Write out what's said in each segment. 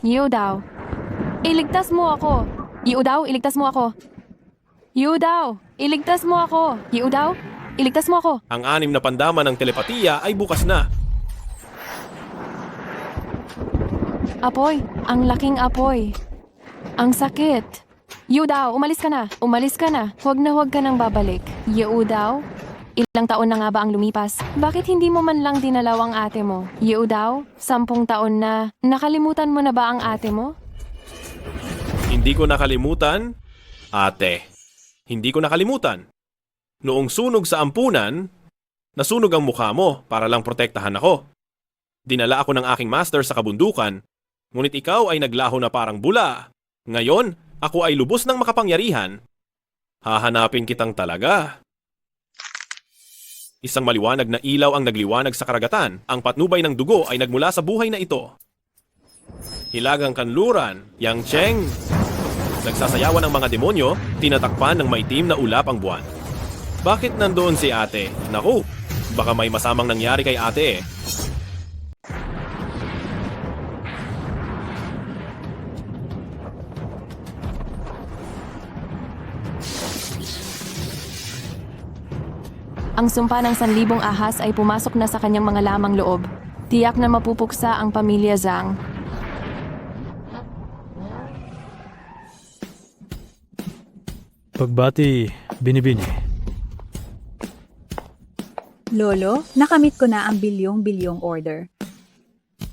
Yudaw, iligtas mo ako. Yudaw, iligtas mo ako. Yudaw, iligtas mo ako. Yudaw, iligtas mo ako. Ang 6 na pandama ng telepatiya ay bukas na. Apoy, ang laking apoy. Ang sakit. Yudaw, umalis ka na. Umalis ka na. Huwag ka nang babalik. Yudaw, ilang taon na nga ba ang lumipas? Bakit hindi mo man lang dinalaw ang ate mo? Yudaw, 10 taon na. Nakalimutan mo na ba ang ate mo? Hindi ko nakalimutan, ate. Hindi ko nakalimutan. Noong sunog sa ampunan, nasunog ang mukha mo para lang protektahan ako. Dinala ako ng aking master sa kabundukan, ngunit ikaw ay naglaho na parang bula. Ngayon, ako ay lubos ng makapangyarihan. Hahanapin kitang talaga. Isang maliwanag na ilaw ang nagliwanag sa karagatan. Ang patnubay ng dugo ay nagmula sa buhay na ito. Hilagang kanluran, Yang Cheng. Nagsasayawan ng mga demonyo, tinatakpan ng maitim na ulap ang buwan. Bakit nandoon si ate? Naku, baka may masamang nangyari kay ate eh. Ang sumpa ng 1,000 ahas ay pumasok na sa kanyang mga lamang loob. Tiyak na mapupuksa ang pamilya Zhang. Pagbati, binibini. Lolo, nakamit ko na ang bilyong-bilyong order.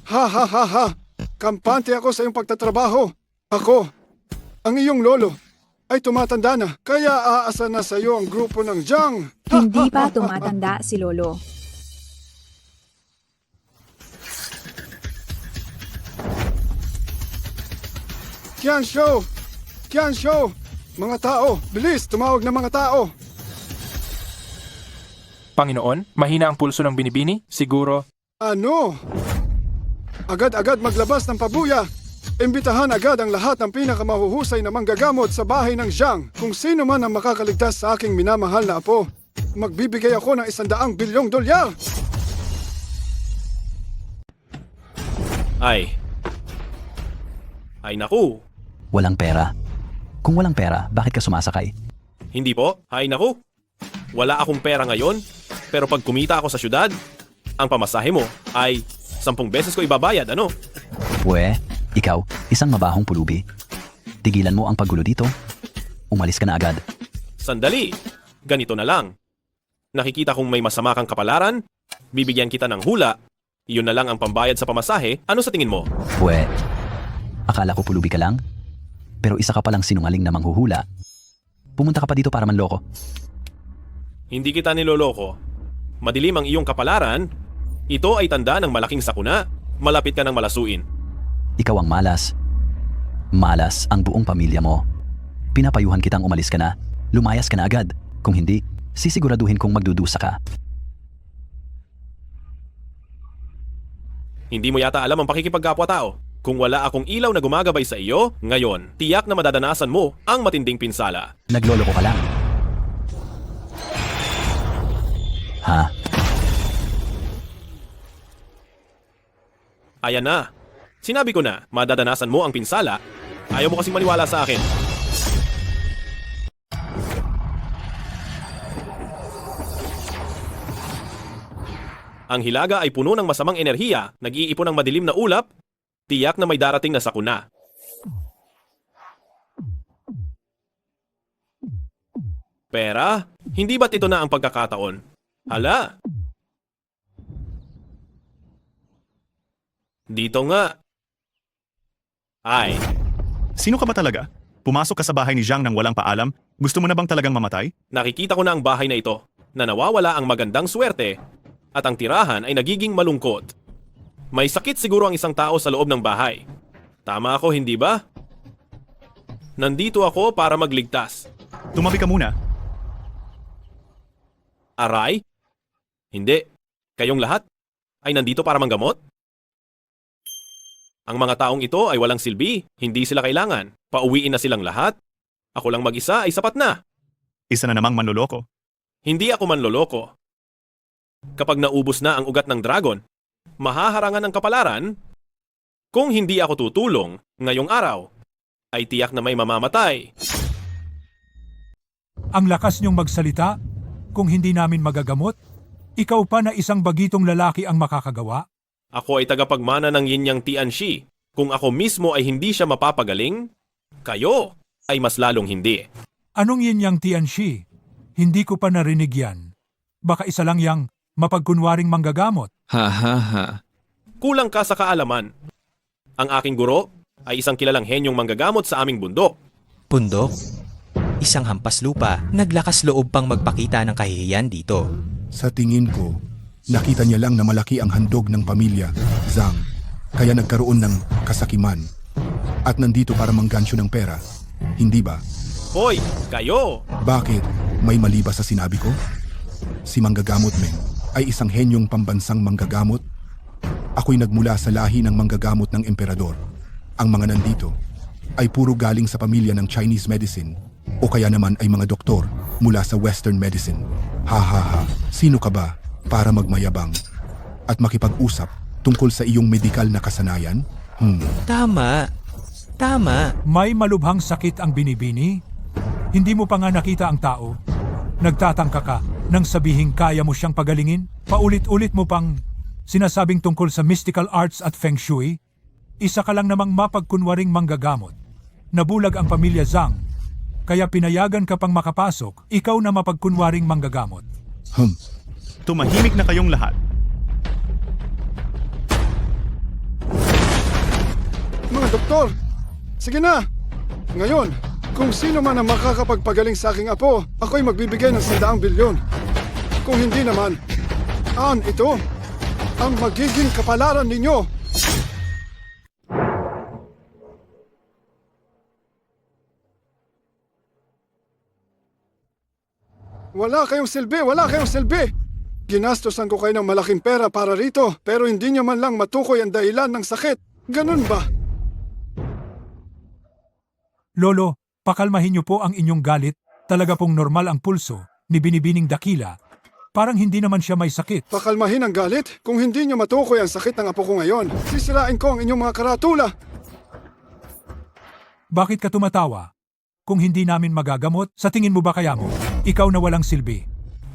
Ha ha ha ha! Kampante ako sa iyong pagtatrabaho. Ako, ang iyong lolo, ay tumatanda na. Kaya aasa na sa iyo ang grupo ng Jiang. Hindi pa tumatanda si Lolo. Qianshu! Qianshu! Mga tao, bilis! Tumawag ng mga tao! Panginoon, mahina ang pulso ng binibini? Siguro, Ano? Agad-agad maglabas ng pabuya! Imbitahan agad ang lahat ng pinakamahuhusay na manggagamot sa bahay ng Jiang. Kung sino man ang makakaligtas sa aking minamahal na apo, magbibigay ako ng 100 bilyong dolyar! Ay naku. Walang pera. Kung walang pera, bakit ka sumasakay? Hindi po, ay naku. Wala akong pera ngayon, pero pag kumita ako sa syudad, ang pamasahe mo ay 10 beses ko ibabayad, ano? Pwe, ikaw, isang mabahong pulubi. Tigilan mo ang paggulo dito. Umalis ka na agad. Sandali, ganito na lang. Nakikita kong may masama kang kapalaran, bibigyan kita ng hula, iyon na lang ang pambayad sa pamasahe, ano sa tingin mo? Pwe, akala ko pulubi ka lang? Pero isa ka palang sinungaling na manghuhula. Pumunta ka pa dito para manloko. Hindi kita niloloko. Madilim ang iyong kapalaran, ito ay tanda ng malaking sakuna, malapit ka ng malasuin. Ikaw ang malas. Malas ang buong pamilya mo. Pinapayuhan kitang umalis ka na. Lumayas ka na agad. Kung hindi, sisiguraduhin kong magdudusa ka. Hindi mo yata alam ang pakikipaggapwa-tao. Kung wala akong ilaw na gumagabay sa iyo, ngayon, tiyak na madadanasan mo ang matinding pinsala. Nagloloko ka lang. Ha? Ayan na. Sinabi ko na, madadanasan mo ang pinsala. Ayaw mo kasing maniwala sa akin. Ang hilaga ay puno ng masamang enerhiya, nag-iipon ng madilim na ulap, tiyak na may darating na sakuna. Pera? Hindi ba't ito na ang pagkakataon? Hala! Dito nga. Ay, Sino ka ba talaga? Pumasok ka sa bahay ni Jiang nang walang paalam? Gusto mo na bang talagang mamatay? nakikita ko na ang bahay na ito, na nawawala ang magandang swerte, at ang tirahan ay nagiging malungkot. May sakit siguro ang isang tao sa loob ng bahay. Tama ako, hindi ba? Nandito ako para magligtas. Tumabi ka muna. Aray? Hindi. Kayong lahat ay nandito para manggamot? Ang mga taong ito ay walang silbi, hindi sila kailangan. Pauwiin na silang lahat. Ako lang mag-isa ay sapat na. Isa na namang manloloko. Hindi ako manloloko. Kapag naubos na ang ugat ng dragon, mahaharangan ng kapalaran, Kung hindi ako tutulong ngayong araw, ay tiyak na may mamamatay. Ang lakas niyong magsalita, kung hindi namin magagamot, ikaw pa na isang bagitong lalaki ang makakagawa? Ako ay tagapagmana ng Yin Yang Tianxi. Kung ako mismo ay hindi siya mapapagaling, kayo ay mas lalong hindi. Anong yin yang Tianxi? Hindi ko pa narinig yan. Baka isa lang yang mapagkunwaring manggagamot. Ha ha ha. Kulang ka sa kaalaman. Ang aking guro ay isang kilalang henyong manggagamot sa aming bundok. Bundok? Isang hampas lupa, naglakas loob pang magpakita ng kahihiyan dito. Sa tingin ko, nakita niya lang na malaki ang handog ng pamilya, Zhang. Kaya nagkaroon ng kasakiman. At nandito para manggansyo ng pera. Hindi ba? Hoy, kayo! Bakit? May mali ba sa sinabi ko? Si Manggagamot Meng ay isang henyong pambansang manggagamot. Ako'y nagmula sa lahi ng manggagamot ng emperador. Ang mga nandito ay puro galing sa pamilya ng Chinese medicine o kaya naman ay mga doktor mula sa Western medicine. Ha ha ha, sino ka ba para magmayabang at makipag-usap tungkol sa iyong medikal na kasanayan? Tama. Tama. May malubhang sakit ang binibini? Hindi mo pa nga nakita ang tao? Nagtatangka ka nang sabihing kaya mo siyang pagalingin? Paulit-ulit mo pang sinasabing tungkol sa mystical arts at feng shui? Isa ka lang namang mapagkunwaring manggagamot. Nabulag ang pamilya Zhang, kaya pinayagan ka pang makapasok, ikaw na mapagkunwaring manggagamot. Tumahimik na kayong lahat. Mga doktor, sige na! Ngayon, kung sino man ang makakapagpagaling sa aking apo, ako'y magbibigay ng 100 bilyon. Kung hindi naman, ito ang magiging kapalaran ninyo. Wala kayong silbi! Wala kayong silbi! Ginastosan ko kayo ng malaking pera para rito, pero hindi niyo man lang matukoy ang dahilan ng sakit. Ganun ba? Lolo, pakalmahin niyo po ang inyong galit. Talaga pong normal ang pulso ni Binibining Dakila. Parang hindi naman siya may sakit. Pakalmahin ang galit? Kung hindi niyo matukoy ang sakit ng apo ko ngayon, sisirain ko ang inyong mga karatula. Bakit ka tumatawa? Kung hindi namin magagamot, sa tingin mo ba kaya mo? Ikaw na walang silbi.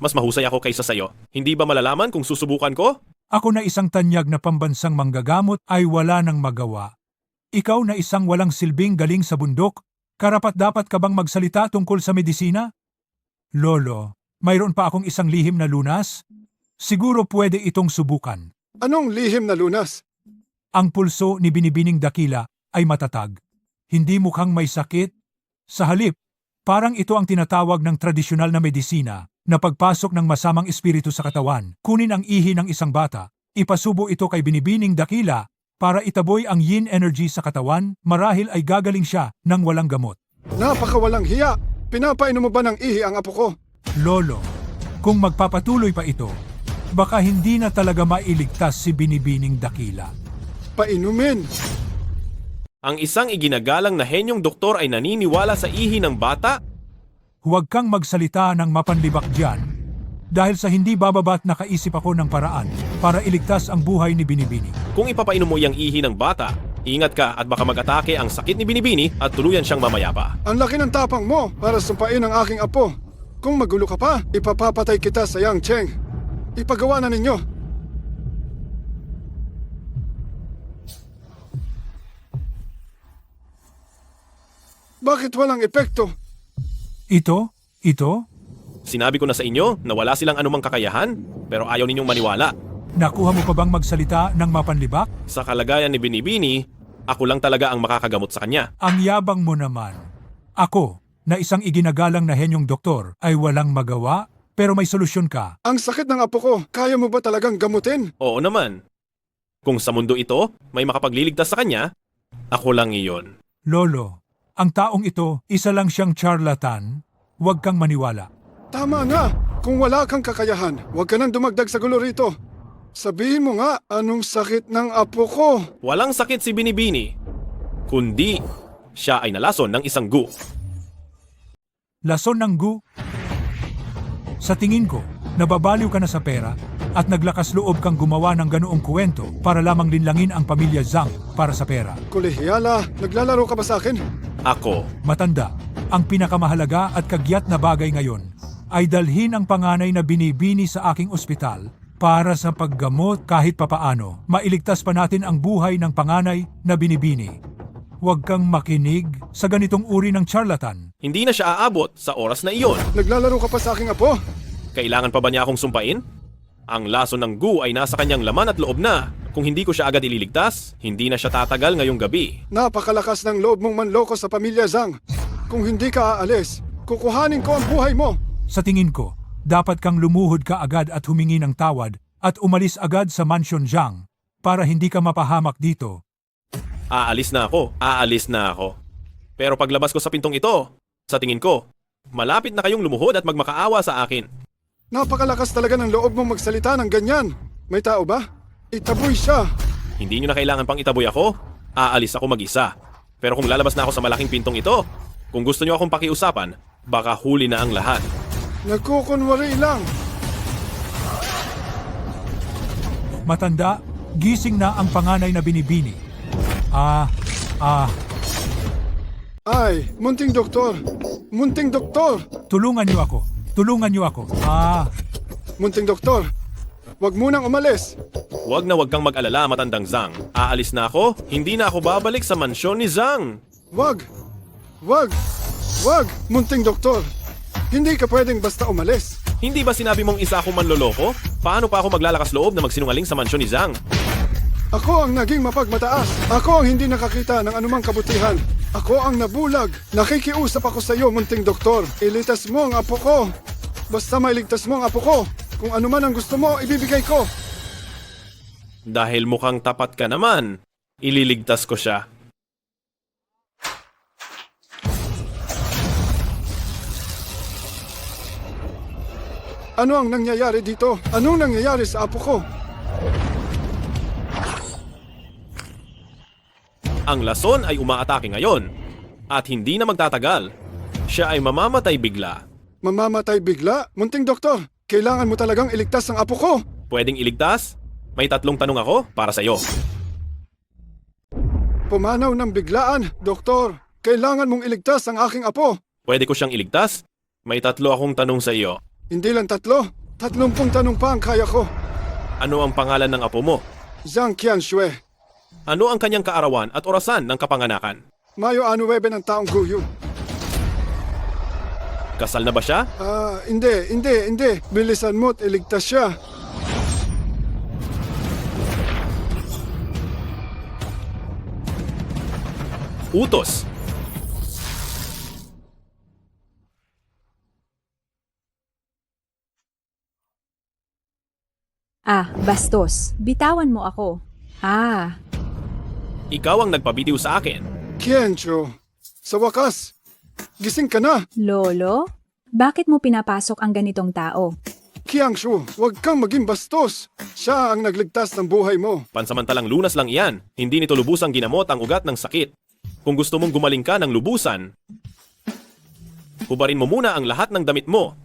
Mas mahusay ako kaysa sayo. Hindi ba malalaman kung susubukan ko? Ako na isang tanyag na pambansang manggagamot ay wala nang magawa. Ikaw na isang walang silbing galing sa bundok, karapat-dapat ka bang magsalita tungkol sa medisina? Lolo, mayroon pa akong isang lihim na lunas? Siguro pwede itong subukan. Anong lihim na lunas? Ang pulso ni Binibining Dakila ay matatag. Hindi mukhang may sakit. Sa halip, parang ito ang tinatawag ng tradisyonal na medisina na pagpasok ng masamang espiritu sa katawan, kunin ang ihi ng isang bata, ipasubo ito kay Binibining Dakila para itaboy ang yin energy sa katawan, marahil ay gagaling siya ng walang gamot. Napakawalang hiya! Pinapainom mo ba ng ihi ang apo ko? Lolo, kung magpapatuloy pa ito, baka hindi na talaga mailigtas si Binibining Dakila. Painumin! Ang isang iginagalang na henyong doktor ay naniniwala sa ihi ng bata? Huwag kang magsalita ng mapanlibak diyan, dahil sa hindi bababat nakaisip ako ng paraan para iligtas ang buhay ni Binibini. Kung ipapainom mo yung ihi ng bata, ingat ka at baka mag-atake ang sakit ni Binibini at tuluyan siyang mamayapa. Ang laki ng tapang mo para sumpain ang aking apo. Kung magulo ka pa, ipapapatay kita sa Yang Cheng. Ipagawa na ninyo. Bakit walang epekto? Ito? Sinabi ko na sa inyo na wala silang anumang kakayahan, pero ayaw ninyong maniwala. Nakuha mo pa bang magsalita ng mapanlibak? Sa kalagayan ni Binibini, ako lang talaga ang makakagamot sa kanya. Ang yabang mo naman. Ako, na isang iginagalang na henyong doktor, ay walang magawa, pero may solusyon ka. Ang sakit ng apo ko, kaya mo ba talagang gamutin? Oo naman. Kung sa mundo ito, may makapagliligtas sa kanya, ako lang iyon. Lolo, ang taong ito, isa lang siyang charlatan. Huwag kang maniwala. Tama nga! Kung wala kang kakayahan, huwag ka nang dumagdag sa gulo rito. Sabihin mo nga, anong sakit ng apo ko? Walang sakit si Binibini, kundi siya ay nalason ng isang gu. Lason ng gu? Sa tingin ko, nababaliw ka na sa pera at naglakas loob kang gumawa ng ganoong kwento para lamang linlangin ang pamilya Zhang para sa pera. Kolehiyala, naglalaro ka ba sa akin? Ako, Matanda, ang pinakamahalaga at kagyat na bagay ngayon ay dalhin ang panganay na binibini sa aking ospital para sa paggamot kahit papaano. Mailigtas pa natin ang buhay ng panganay na binibini. Huwag kang makinig sa ganitong uri ng charlatan. hindi na siya aabot sa oras na iyon. Naglalaro ka pa sa aking apo? Kailangan pa ba niya akong sumpain? Ang laso ng gu ay nasa kanyang laman at loob na. Kung hindi ko siya agad ililigtas, hindi na siya tatagal ngayong gabi. Napakalakas ng loob mong manloko sa pamilya Zhang. Kung hindi ka aalis, kukuhanin ko ang buhay mo. Sa tingin ko, dapat kang lumuhod ka agad at humingi ng tawad at umalis agad sa Mansion Zhang para hindi ka mapahamak dito. Aalis na ako. Pero paglabas ko sa pintong ito, sa tingin ko, malapit na kayong lumuhod at magmakaawa sa akin. Napakalakas talaga ng loob mong magsalita ng ganyan. May tao ba? Itaboy siya. Hindi nyo na kailangan pang itaboy ako. Aalis ako mag-isa. Pero kung lalabas na ako sa malaking pintong ito, kung gusto nyo akong pakiusapan, baka huli na ang lahat. Nagkukunwari lang. Matanda, gising na ang panganay na binibini. Ay, munting doktor. Munting doktor. Tulungan niyo ako. Munting doktor. Huwag munang umalis. Huwag kang mag-alala, matandang Zhang. Aalis na ako, hindi na ako babalik sa mansyon ni Zhang. Wag. Munting doktor. Hindi ka pwedeng basta umalis. Hindi ba sinabi mong isa akong manloloko? Paano pa ako maglalakas loob na magsinungaling sa mansyon ni Zhang? Ako ang naging mapagmataas. Ako ang hindi nakakita ng anumang kabutihan. Ako ang nabulag. Nakikiusap ako sa iyo, munting doktor. Iligtas mo ang apo ko. Basta mailigtas mo ang apo ko. Kung ano man ang gusto mo, ibibigay ko. Dahil mukhang tapat ka naman, ililigtas ko siya. Ano ang nangyayari dito? Anong nangyayari sa apo ko? Ang lason ay umaatake ngayon at hindi na magtatagal. Siya ay mamamatay bigla. Mamamatay bigla? Munting doktor, kailangan mo talagang iligtas ang apo ko. Pwedeng iligtas? May 3 tanong ako para sa iyo. Pumanaw ng biglaan, doktor. Kailangan mong iligtas ang aking apo. Pwede ko siyang iligtas? May 3 akong tanong sa iyo. Hindi lang 3, 30 tanong pa ang kaya ko. Ano ang pangalan ng apo mo? Zhang Qianxue, Ano ang kanyang kaarawan at orasan ng kapanganakan? Mayo 9 ng taong guyo. Kasal na ba siya? Hindi. Bilisan mo't iligtas siya. Utos. Bastos. Bitawan mo ako. Ikaw ang nagpabitiw sa akin. Qianxue, sa wakas, gising ka na. Lolo? Bakit mo pinapasok ang ganitong tao? Qianxue, huwag kang maging bastos. Siya ang nagligtas ng buhay mo. Pansamantalang lunas lang iyan. Hindi nito lubusang ginamot ang ugat ng sakit. Kung gusto mong gumaling ka ng lubusan, hubarin mo muna ang lahat ng damit mo.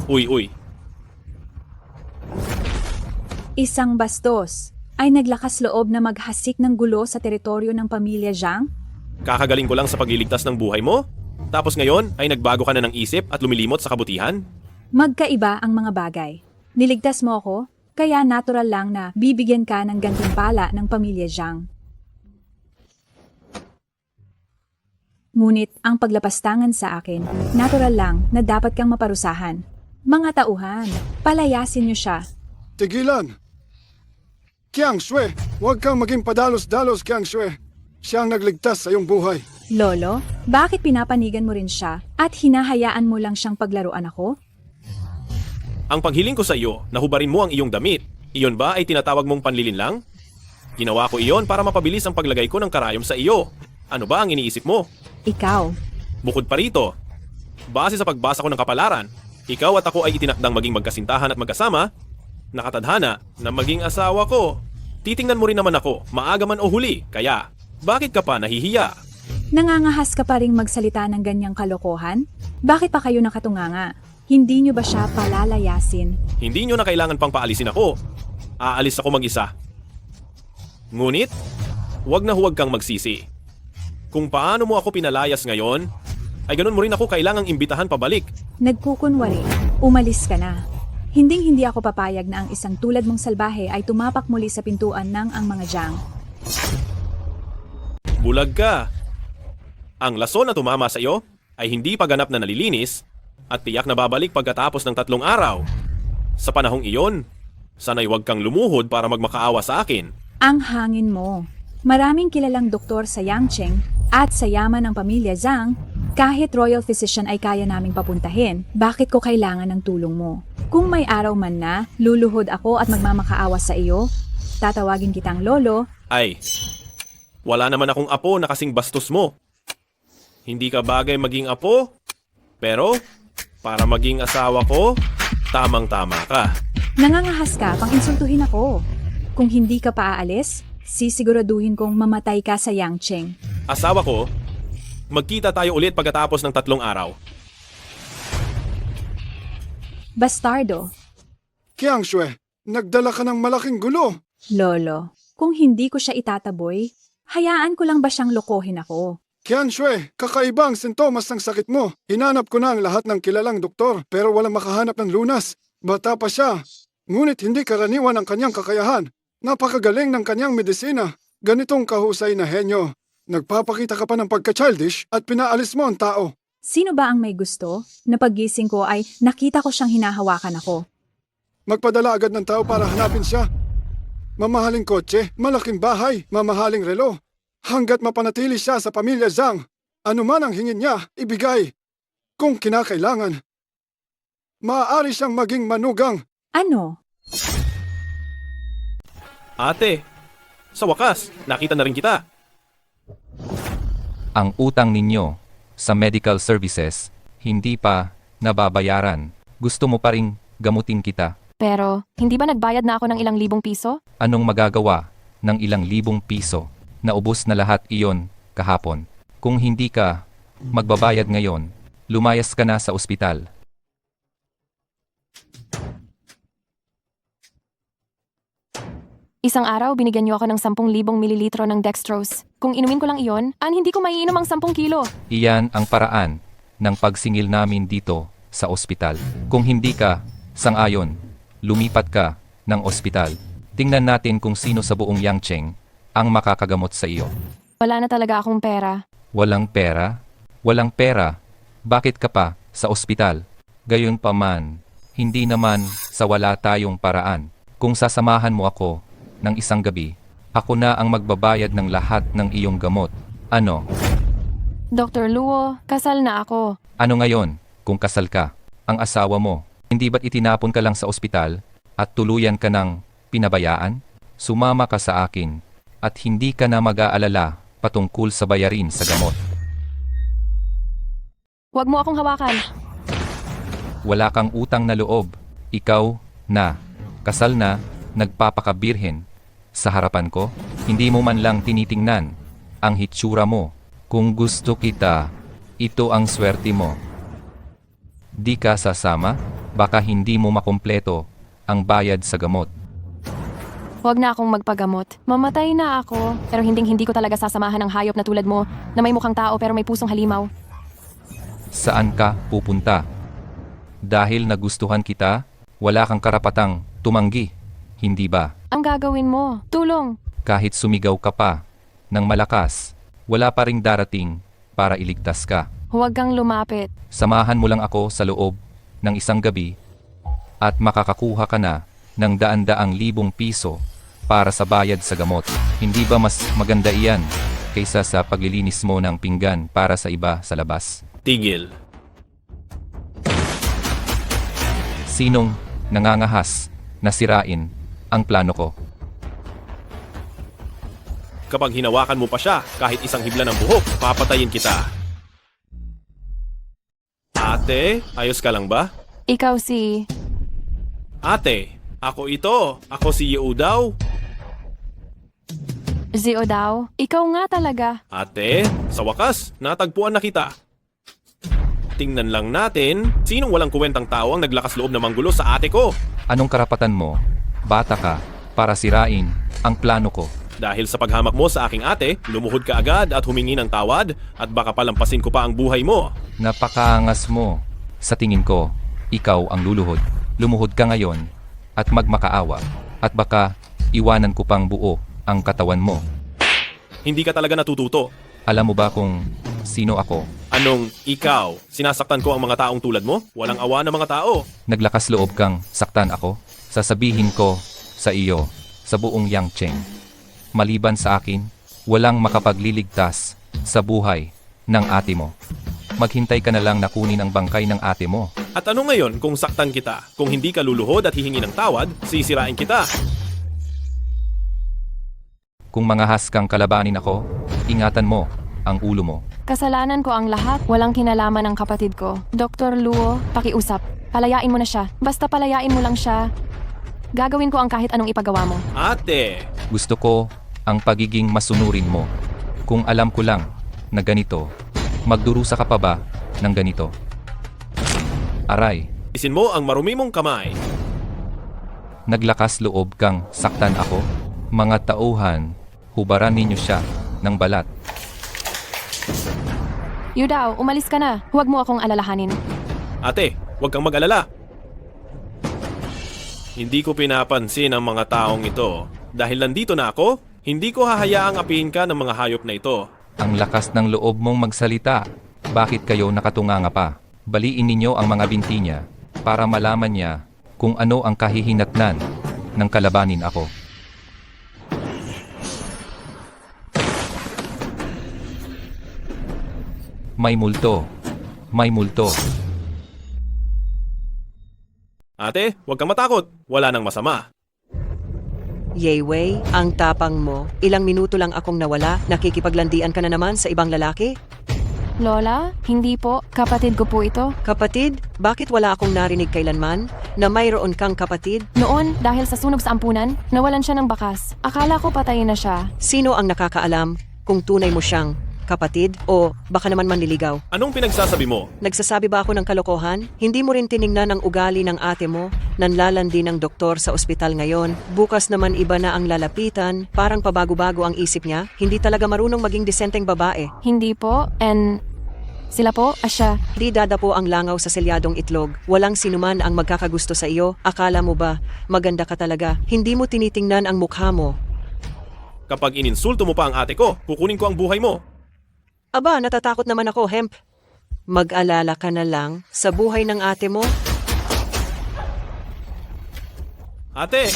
Uy. Isang bastos ay naglakas loob na maghasik ng gulo sa teritoryo ng pamilya Zhang? Kakagaling ko lang sa pagliligtas ng buhay mo? Tapos ngayon ay nagbago ka na ng isip at lumilimot sa kabutihan? Magkaiba ang mga bagay. Niligtas mo ako, kaya natural lang na bibigyan ka ng gantimpala ng pamilya Zhang. Ngunit ang paglapastangan sa akin, natural lang na dapat kang maparusahan. Mga tauhan, palayasin niyo siya. Tigilan! Qianxue, huwag kang maging padalos-dalos, Qianxue. Siya ang nagligtas sa iyong buhay. Lolo, bakit pinapanigan mo rin siya at hinahayaan mo lang siyang paglaruan ako? Ang paghiling ko sa iyo na hubarin mo ang iyong damit, iyon ba ay tinatawag mong panlilinlang? Ginawa ko iyon para mapabilis ang paglagay ko ng karayom sa iyo. Ano ba ang iniisip mo? Ikaw. Bukod pa rito, base sa pagbasa ko ng kapalaran, ikaw at ako ay itinakdang maging magkasintahan at magkasama, nakatadhana na maging asawa ko. Titingnan mo rin naman ako, maaga man o huli, kaya bakit ka pa nahihiya? Nangangahas ka pa ring magsalita ng ganyang kalokohan? Bakit pa kayo nakatunganga? Hindi nyo ba siya palalayasin? Hindi nyo na kailangan pang paalisin ako. Aalis ako mag-isa. Ngunit, huwag na huwag kang magsisi. Kung paano mo ako pinalayas ngayon, ay ganun mo rin ako kailangang imbitahan pabalik. Nagkukunwari, umalis ka na. Hinding-hindi ako papayag na ang isang tulad mong salbahe ay tumapak muli sa pintuan ng ang mga Jiang. Bulag ka. Ang lason na tumama sa iyo ay hindi pa ganap na nalilinis at tiyak na babalik pagkatapos ng 3 araw. Sa panahong iyon, sana'y huwag kang lumuhod para magmakaawa sa akin. Ang hangin mo. Maraming kilalang doktor sa Yangcheng at sa yaman ng pamilya Zhang, kahit royal physician ay kaya naming papuntahin. Bakit ko kailangan ng tulong mo? Kung may araw man na, luluhod ako at magmamakaawa sa iyo, tatawagin kitang lolo. Ay, wala naman akong apo na kasing bastos mo. Hindi ka bagay maging apo, pero para maging asawa ko, tamang-tama ka. Nangangahas ka pang insultuhin ako. Kung hindi ka pa aalis, sisiguraduhin kong mamatay ka sa Yangcheng. Asawa ko, magkita tayo ulit pagkatapos ng 3 araw. Bastardo. Qiangshui, nagdala ka ng malaking gulo. Lolo, kung hindi ko siya itataboy, hayaan ko lang ba siyang lokohin ako? Qiangshui, kakaiba ang sintomas ng sakit mo. Hinanap ko na ang lahat ng kilalang doktor pero walang makahanap ng lunas. Bata pa siya, ngunit hindi karaniwan ang kanyang kakayahan. Napakagaling ng kanyang medisina. Ganitong kahusay na henyo. Nagpapakita ka pa ng pagka-childish at pinaalis mo ang tao. Sino ba ang may gusto? Na paggising ko ay nakita ko siyang hinahawakan ako. Magpadala agad ng tao para hanapin siya. Mamahaling kotse, malaking bahay, mamahaling relo. Hanggat mapanatili siya sa pamilya Zhang, anuman ang hingin niya, ibigay. Kung kinakailangan, maaari siyang maging manugang. Ano? Ate, sa wakas, nakita na rin kita. Ang utang ninyo sa medical services hindi pa nababayaran. Gusto mo pa ring gamutin kita? Pero, hindi ba nagbayad na ako ng ilang libong piso? Anong magagawa ng ilang libong piso? Naubos na lahat iyon kahapon. Kung hindi ka magbabayad ngayon, lumayas ka na sa ospital. Isang araw, binigyan niyo ako ng 10,000 mililitro ng dextrose. Kung inumin ko lang iyon, hindi ko maiinom ang 10 kilo. Iyan ang paraan ng pagsingil namin dito sa ospital. Kung hindi ka sang-ayon, lumipat ka ng ospital. Tingnan natin kung sino sa buong Yangcheng ang makakagamot sa iyo. Wala na talaga akong pera. Walang pera? Walang pera. Bakit ka pa sa ospital? Gayunpaman, hindi naman sa wala tayong paraan. Kung sasamahan mo ako ng isang gabi, ako na ang magbabayad ng lahat ng iyong gamot. Ano? Dr. Luo, kasal na ako. Ano ngayon kung kasal ka? Ang asawa mo, hindi ba't itinapon ka lang sa ospital at tuluyan ka ng pinabayaan? Sumama ka sa akin at hindi ka na mag-aalala patungkol sa bayarin sa gamot. Huwag mo akong hawakan. Wala kang utang na loob. Ikaw na, kasal na, nagpapakabirhen. Sa harapan ko, hindi mo man lang tinitingnan ang hitsura mo. Kung gusto kita, ito ang swerte mo. Di ka sasama, baka hindi mo makumpleto ang bayad sa gamot. Huwag na akong magpagamot. Mamatay na ako. Pero hindi ko talaga sasamahan ng hayop na tulad mo, na may mukhang tao pero may pusong halimaw. Saan ka pupunta? Dahil nagustuhan kita, wala kang karapatang tumanggi, hindi ba? Ang gagawin mo, tulong. Kahit sumigaw ka pa ng malakas, wala pa ring darating para iligtas ka. Huwag kang lumapit. Samahan mo lang ako sa loob ng isang gabi at makakakuha ka na ng daan-daang libong piso para sa bayad sa gamot. Hindi ba mas maganda iyan kaysa sa paglilinis mo ng pinggan para sa iba sa labas? Tigil. Sinong nangangahas na sirain ang plano ko? Kapag hinawakan mo pa siya, kahit isang hibla ng buhok, papatayin kita. Ate, ayos ka lang ba? Ikaw si... Ate, ako ito. Ako si Yu daw. Zio daw. Ikaw nga talaga. Ate, sa wakas, natagpuan na kita. Tingnan lang natin, sinong walang kuwentang tao ang naglakas loob na manggulo sa ate ko? Anong karapatan mo? Bata ka para sirain ang plano ko. Dahil sa paghamak mo sa aking ate, lumuhod ka agad at humingi ng tawad at baka palampasin ko pa ang buhay mo. Napakaangas mo. Sa tingin ko, ikaw ang luluhod. Lumuhod ka ngayon at magmakaawa. At baka iwanan ko pang buo ang katawan mo. Hindi ka talaga natututo. Alam mo ba kung sino ako? Anong ikaw? Sinasaktan ko ang mga taong tulad mo? Walang awa ng mga tao. Naglakas loob kang saktan ako? Sasabihin ko sa iyo sa buong Yangcheng. Maliban sa akin, walang makapagliligtas sa buhay ng ate mo. Maghintay ka na lang na kunin ang bangkay ng ate mo. At ano ngayon kung saktan kita? Kung hindi ka luluhod at hihingi ng tawad, sisirain kita. Kung mangahas kang kalabanin ako, ingatan mo ang ulo mo. Kasalanan ko ang lahat. Walang kinalaman ng kapatid ko. Dr. Luo, pakiusap. Palayain mo na siya. Basta palayain mo lang siya. Gagawin ko ang kahit anong ipagawa mo. Ate! Gusto ko ang pagiging masunurin mo. Kung alam ko lang na ganito, magdurusa ka pa ba ng ganito? Aray, Isin mo ang marumi mong kamay. naglakas loob kang saktan ako? Mga tauhan, hubaran ninyo siya ng balat. Yudao, umalis ka na. Huwag mo akong alalahanin. Ate, huwag kang mag-alala. Hindi ko pinapansin ang mga taong ito. Dahil nandito na ako, hindi ko hahayaang apihin ka ng mga hayop na ito. Ang lakas ng loob mong magsalita. Bakit kayo nakatunganga pa? Baliin ninyo ang mga binti niya para malaman niya kung ano ang kahihinatnan ng kalabanin ako. May multo. May multo. Ate, huwag kang matakot. Wala nang masama. Yeywei, ang tapang mo. Ilang minuto lang akong nawala. Nakikipaglandian ka na naman sa ibang lalaki? Lola, hindi po. Kapatid ko po ito. Kapatid, bakit wala akong narinig kailanman na mayroon kang kapatid? Noon, dahil sa sunog sa ampunan, nawalan siya ng bakas. Akala ko patay na siya. Sino ang nakakaalam kung tunay mo siyang kapatid o baka naman manliligaw? Anong pinagsasabi mo? Nagsasabi ba ako ng kalokohan? Hindi mo rin tiningnan ang ugali ng ate mo? Nanlalandi ng doktor sa ospital ngayon. Bukas naman iba na ang lalapitan. Parang pabago-bago ang isip niya. Hindi talaga marunong maging disenteng babae. Hindi po, and sila po, asya. Di dadapo ang langaw sa selyadong itlog. Walang sinuman ang magkakagusto sa iyo. Akala mo ba, maganda ka talaga? Hindi mo tinitingnan ang mukha mo. Kapag ininsulto mo pa ang ate ko, kukunin ko ang buhay mo. Aba, natatakot naman ako, Hemp. Mag-alala ka na lang sa buhay ng ate mo. Ate!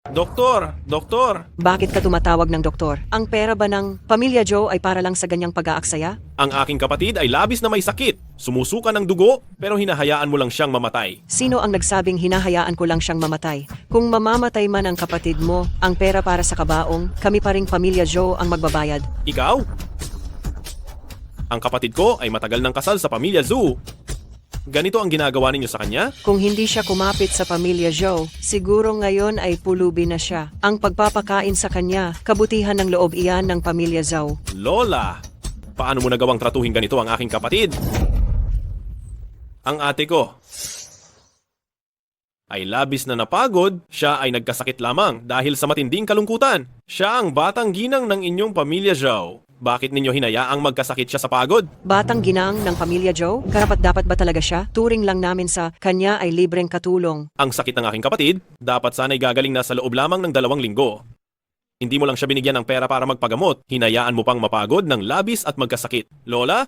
Doktor! Doktor! Bakit ka tumatawag ng doktor? Ang pera ba ng Pamilya Joe ay para lang sa ganyang pag-aaksaya? Ang aking kapatid ay labis na may sakit. Sumusuka ng dugo, pero hinahayaan mo lang siyang mamatay. Sino ang nagsabing hinahayaan ko lang siyang mamatay? Kung mamamatay man ang kapatid mo, ang pera para sa kabaong, kami pa ring Pamilya Joe ang magbabayad. Ikaw? Ang kapatid ko ay matagal ng kasal sa pamilya Zhu. Ganito ang ginagawa ninyo sa kanya? Kung hindi siya kumapit sa Pamilya Joe, siguro ngayon ay pulubi na siya. Ang pagpapakain sa kanya, kabutihan ng loob iyan ng Pamilya Zhao. Lola, paano mo nagawang tratuhin ganito ang aking kapatid? Ang ate ko ay labis na napagod, siya ay nagkasakit lamang dahil sa matinding kalungkutan. Siya ang batang ginang ng inyong Pamilya Zhao. Bakit ninyo hinayaang magkasakit siya sa pagod? Batang ginang ng Pamilya Joe? Karapat-dapat ba talaga siya? Turing lang namin sa kanya ay libreng katulong. Ang sakit ng aking kapatid, dapat sana'y gagaling na sa loob lamang ng 2 linggo. Hindi mo lang siya binigyan ng pera para magpagamot, hinayaan mo pang mapagod ng labis at magkasakit. Lola,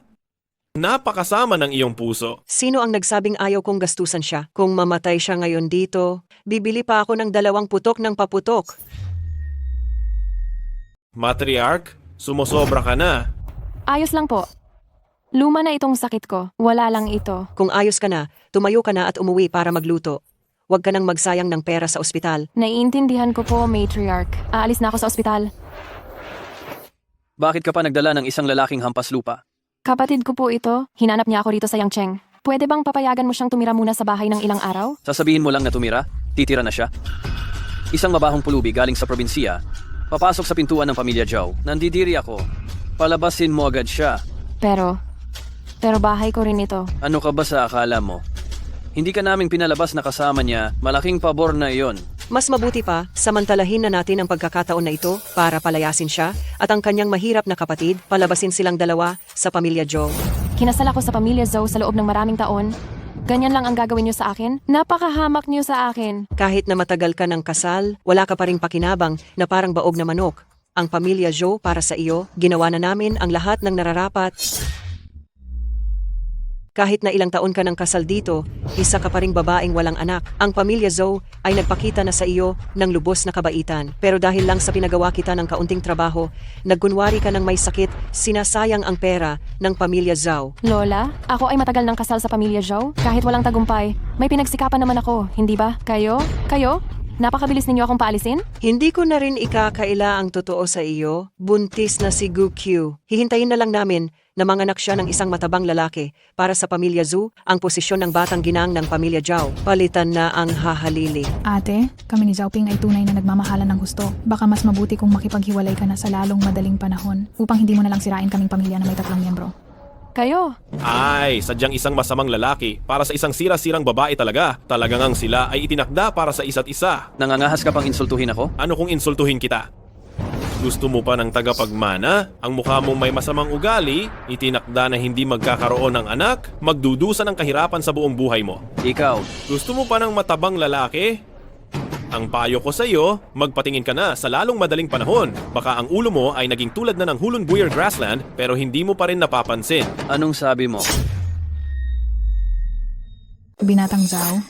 napakasama ng iyong puso. Sino ang nagsabing ayaw kong gastusan siya? Kung mamatay siya ngayon dito, bibili pa ako ng 2 putok ng paputok. Matriarch, sumusobra ka na. Ayos lang po. Luma na itong sakit ko. Wala lang ito. Kung ayos ka na, tumayo ka na at umuwi para magluto. Huwag ka nang magsayang ng pera sa ospital. Naiintindihan ko po, matriarch. Aalis na ako sa ospital. Bakit ka pa nagdala ng isang lalaking hampas lupa? Kapatid ko po ito. Hinanap niya ako rito sa Yangcheng. Pwede bang papayagan mo siyang tumira muna sa bahay ng ilang araw? Sasabihin mo lang na tumira, titira na siya. Isang mabahong pulubi galing sa probinsya, papasok sa pintuan ng Pamilya Zhao. Nandidiri ako Palabasin mo agad siya. Pero bahay ko rin ito. Ano ka ba sa akala mo? Hindi ka naming pinalabas na kasama niya, malaking pabor na iyon. Mas mabuti pa, samantalahin na natin ang pagkakataon na ito para palayasin siya at ang kanyang mahirap na kapatid, palabasin silang dalawa sa pamilya Joe. Kinasal ako sa pamilya Zoe sa loob ng maraming taon. Ganyan lang ang gagawin niyo sa akin? Napakahamak niyo sa akin. Kahit na matagal ka ng kasal, wala ka pa ring pakinabang na parang baog na manok. Ang pamilya Joe para sa iyo, ginawa na namin ang lahat ng nararapat. Kahit na ilang taon ka ng kasal dito, isa ka pa ring babaeng walang anak. Ang pamilya Zoe ay nagpakita na sa iyo ng lubos na kabaitan. Pero dahil lang sa pinagawa kita ng kaunting trabaho, nagkunwari ka ng may sakit, sinasayang ang pera ng pamilya Zoe. Lola, ako ay matagal ng kasal sa pamilya Joe. Kahit walang tagumpay, may pinagsikapan naman ako, hindi ba? Kayo? Napakabilis ninyo akong paalisin? Hindi ko na rin ikakaila ang totoo sa iyo. Buntis na si Gukyu. Hihintayin na lang namin na manganak siya ng isang matabang lalaki. Para sa pamilya Zhu, ang posisyon ng batang ginang ng pamilya Zhao. Palitan na ang hahalili. Ate, kami ni Xiaoping ay tunay na nagmamahalan ng gusto. Baka mas mabuti kung makipaghiwalay ka na sa lalong madaling panahon upang hindi mo na lang sirain kaming pamilya na may 3 miyembro. Kayo? Ay, sadyang isang masamang lalaki para sa isang sira-sirang babae talaga. Talagang ang sila ay itinakda para sa isa't isa. Nangangahas ka pang insultuhin ako? Ano kung insultuhin kita? Gusto mo pa ng tagapagmana? Ang mukha mong may masamang ugali, itinakda na hindi magkakaroon ng anak, magdudusa ng kahirapan sa buong buhay mo. Ikaw, Gusto mo pa ng matabang lalaki? Ang payo ko sa iyo, magpatingin ka na sa lalong madaling panahon. Baka ang ulo mo ay naging tulad na ng Hulun Buyer Grassland pero hindi mo pa rin napapansin. anong sabi mo? Binatang Zhao,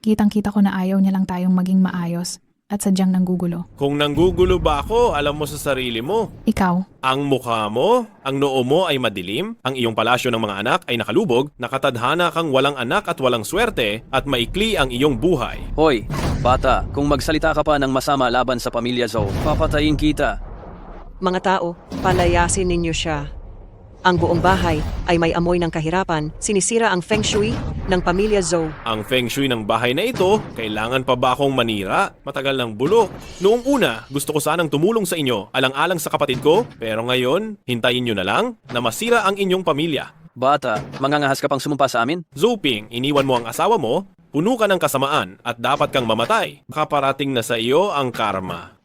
kitang-kita ko na ayaw niya lang tayong maging maayos at sadyang nanggugulo. Kung nanggugulo ba ako, alam mo sa sarili mo. Ikaw, Ang mukha mo, ang noo mo ay madilim, ang iyong palasyo ng mga anak ay nakalubog, nakatadhana kang walang anak at walang swerte, at maikli ang iyong buhay. Hoy, bata, kung magsalita ka pa ng masama laban sa pamilya Zhou, papatayin kita. Mga tao, palayasin ninyo siya. Ang buong bahay ay may amoy ng kahirapan, sinisira ang feng shui ng pamilya Zhou. Ang feng shui ng bahay na ito, kailangan pa ba akong manira? Matagal ng bulok. Noong una, gusto ko sanang tumulong sa inyo, alang-alang sa kapatid ko, pero ngayon, hintayin nyo na lang na masira ang inyong pamilya. Bata, mangangahas ka pang sumumpa sa amin? Zuping, iniwan mo ang asawa mo, puno ka ng kasamaan at dapat kang mamatay. Kaparating na sa iyo ang karma.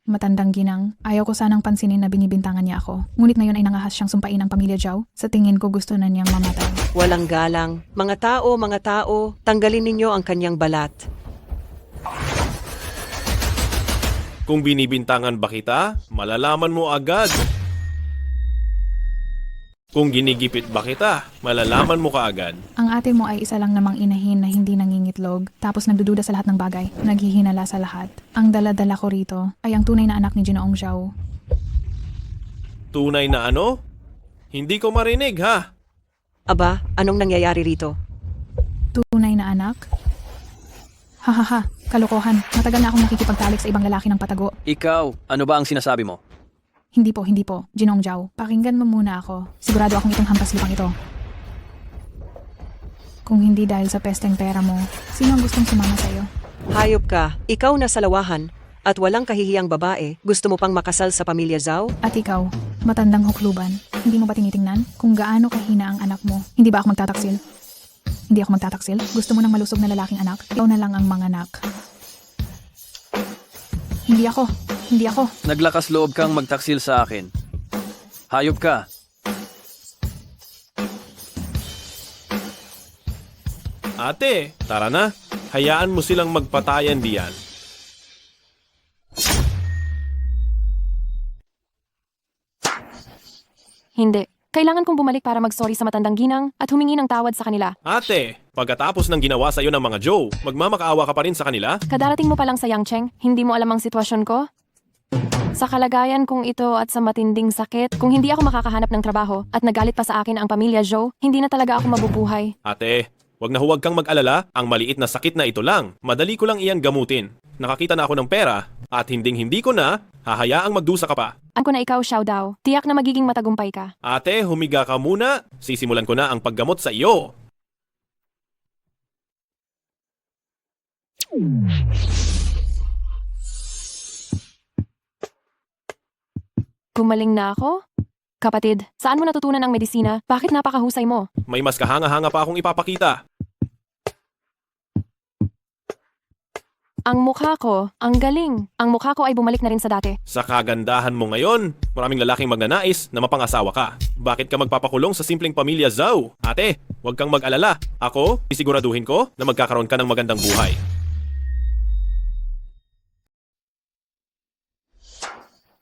matandang ginang, ayaw ko sanang pansinin na binibintangan niya ako. Ngunit ngayon ay nangahas siyang sumpain ang pamilya Zhao. Sa tingin ko gusto na niyang mamatay. Walang galang. Mga tao, tanggalin ninyo ang kanyang balat. Kung binibintangan ba kita, malalaman mo agad. Kung ginigipit ba kita, malalaman mo kaagad. Ang ate mo ay isa lang namang inahin na hindi nangingitlog, tapos nagdududa sa lahat ng bagay, naghihinala sa lahat. Ang dala-dala ko rito ay ang tunay na anak ni Ginoong Zhao. Tunay na ano? Hindi ko marinig ha. Aba, anong nangyayari rito? Tunay na anak? Hahaha, kalokohan. Matagal na akong nakikipagtalik sa ibang lalaki ng patago. Ikaw, ano ba ang sinasabi mo? Hindi po. Ginoong Zhao, pakinggan mo muna ako. Sigurado akong itong hampas lupang ito. Kung hindi dahil sa pesteng pera mo, sino ang gustong sumama sa'yo? Hayop ka, ikaw na salawahan, at walang kahihiyang babae, gusto mo pang makasal sa pamilya Zhao? At ikaw, matandang hukluban, hindi mo ba tinitingnan kung gaano kahina ang anak mo? Hindi ba ako magtataksil? Hindi ako magtataksil? Gusto mo ng malusog na lalaking anak? Ikaw na lang ang manganak. Hindi ako. Naglakas loob kang magtaksil sa akin. Hayop ka. Ate, tara na. Hayaan mo silang magpatayan diyan. Hindi. Kailangan kong bumalik para mag-sorry sa matandang ginang at humingi ng tawad sa kanila. Ate, pagkatapos ng ginawa sa'yo ng mga Joe, magmamakaawa ka pa rin sa kanila? Kadarating mo pa lang sa Yangcheng, hindi mo alam ang sitwasyon ko? Sa kalagayan kong ito at sa matinding sakit, kung hindi ako makakahanap ng trabaho at nagalit pa sa akin ang pamilya Zhou, hindi na talaga ako mabubuhay. Ate, huwag kang mag-alala. Ang maliit na sakit na ito lang. Madali ko lang iyan gamutin. Nakakita na ako ng pera at hindi ko na hahayaang magdusa ka pa. Ako na ikaw, Xiao Dao. Tiyak na magiging matagumpay ka. Ate, humiga ka muna. Sisimulan ko na ang paggamot sa iyo. Gumaling na ako? Kapatid, saan mo natutunan ang medisina? Bakit napakahusay mo? May mas kahanga-hanga pa akong ipapakita. Ang mukha ko, ang galing. Ang mukha ko ay bumalik na rin sa dati. Sa kagandahan mo ngayon, maraming lalaking magnanais na mapangasawa ka. Bakit ka magpapakulong sa simpleng pamilya Zhao? Ate, huwag kang mag-alala. Ako, isiguraduhin ko na magkakaroon ka ng magandang buhay.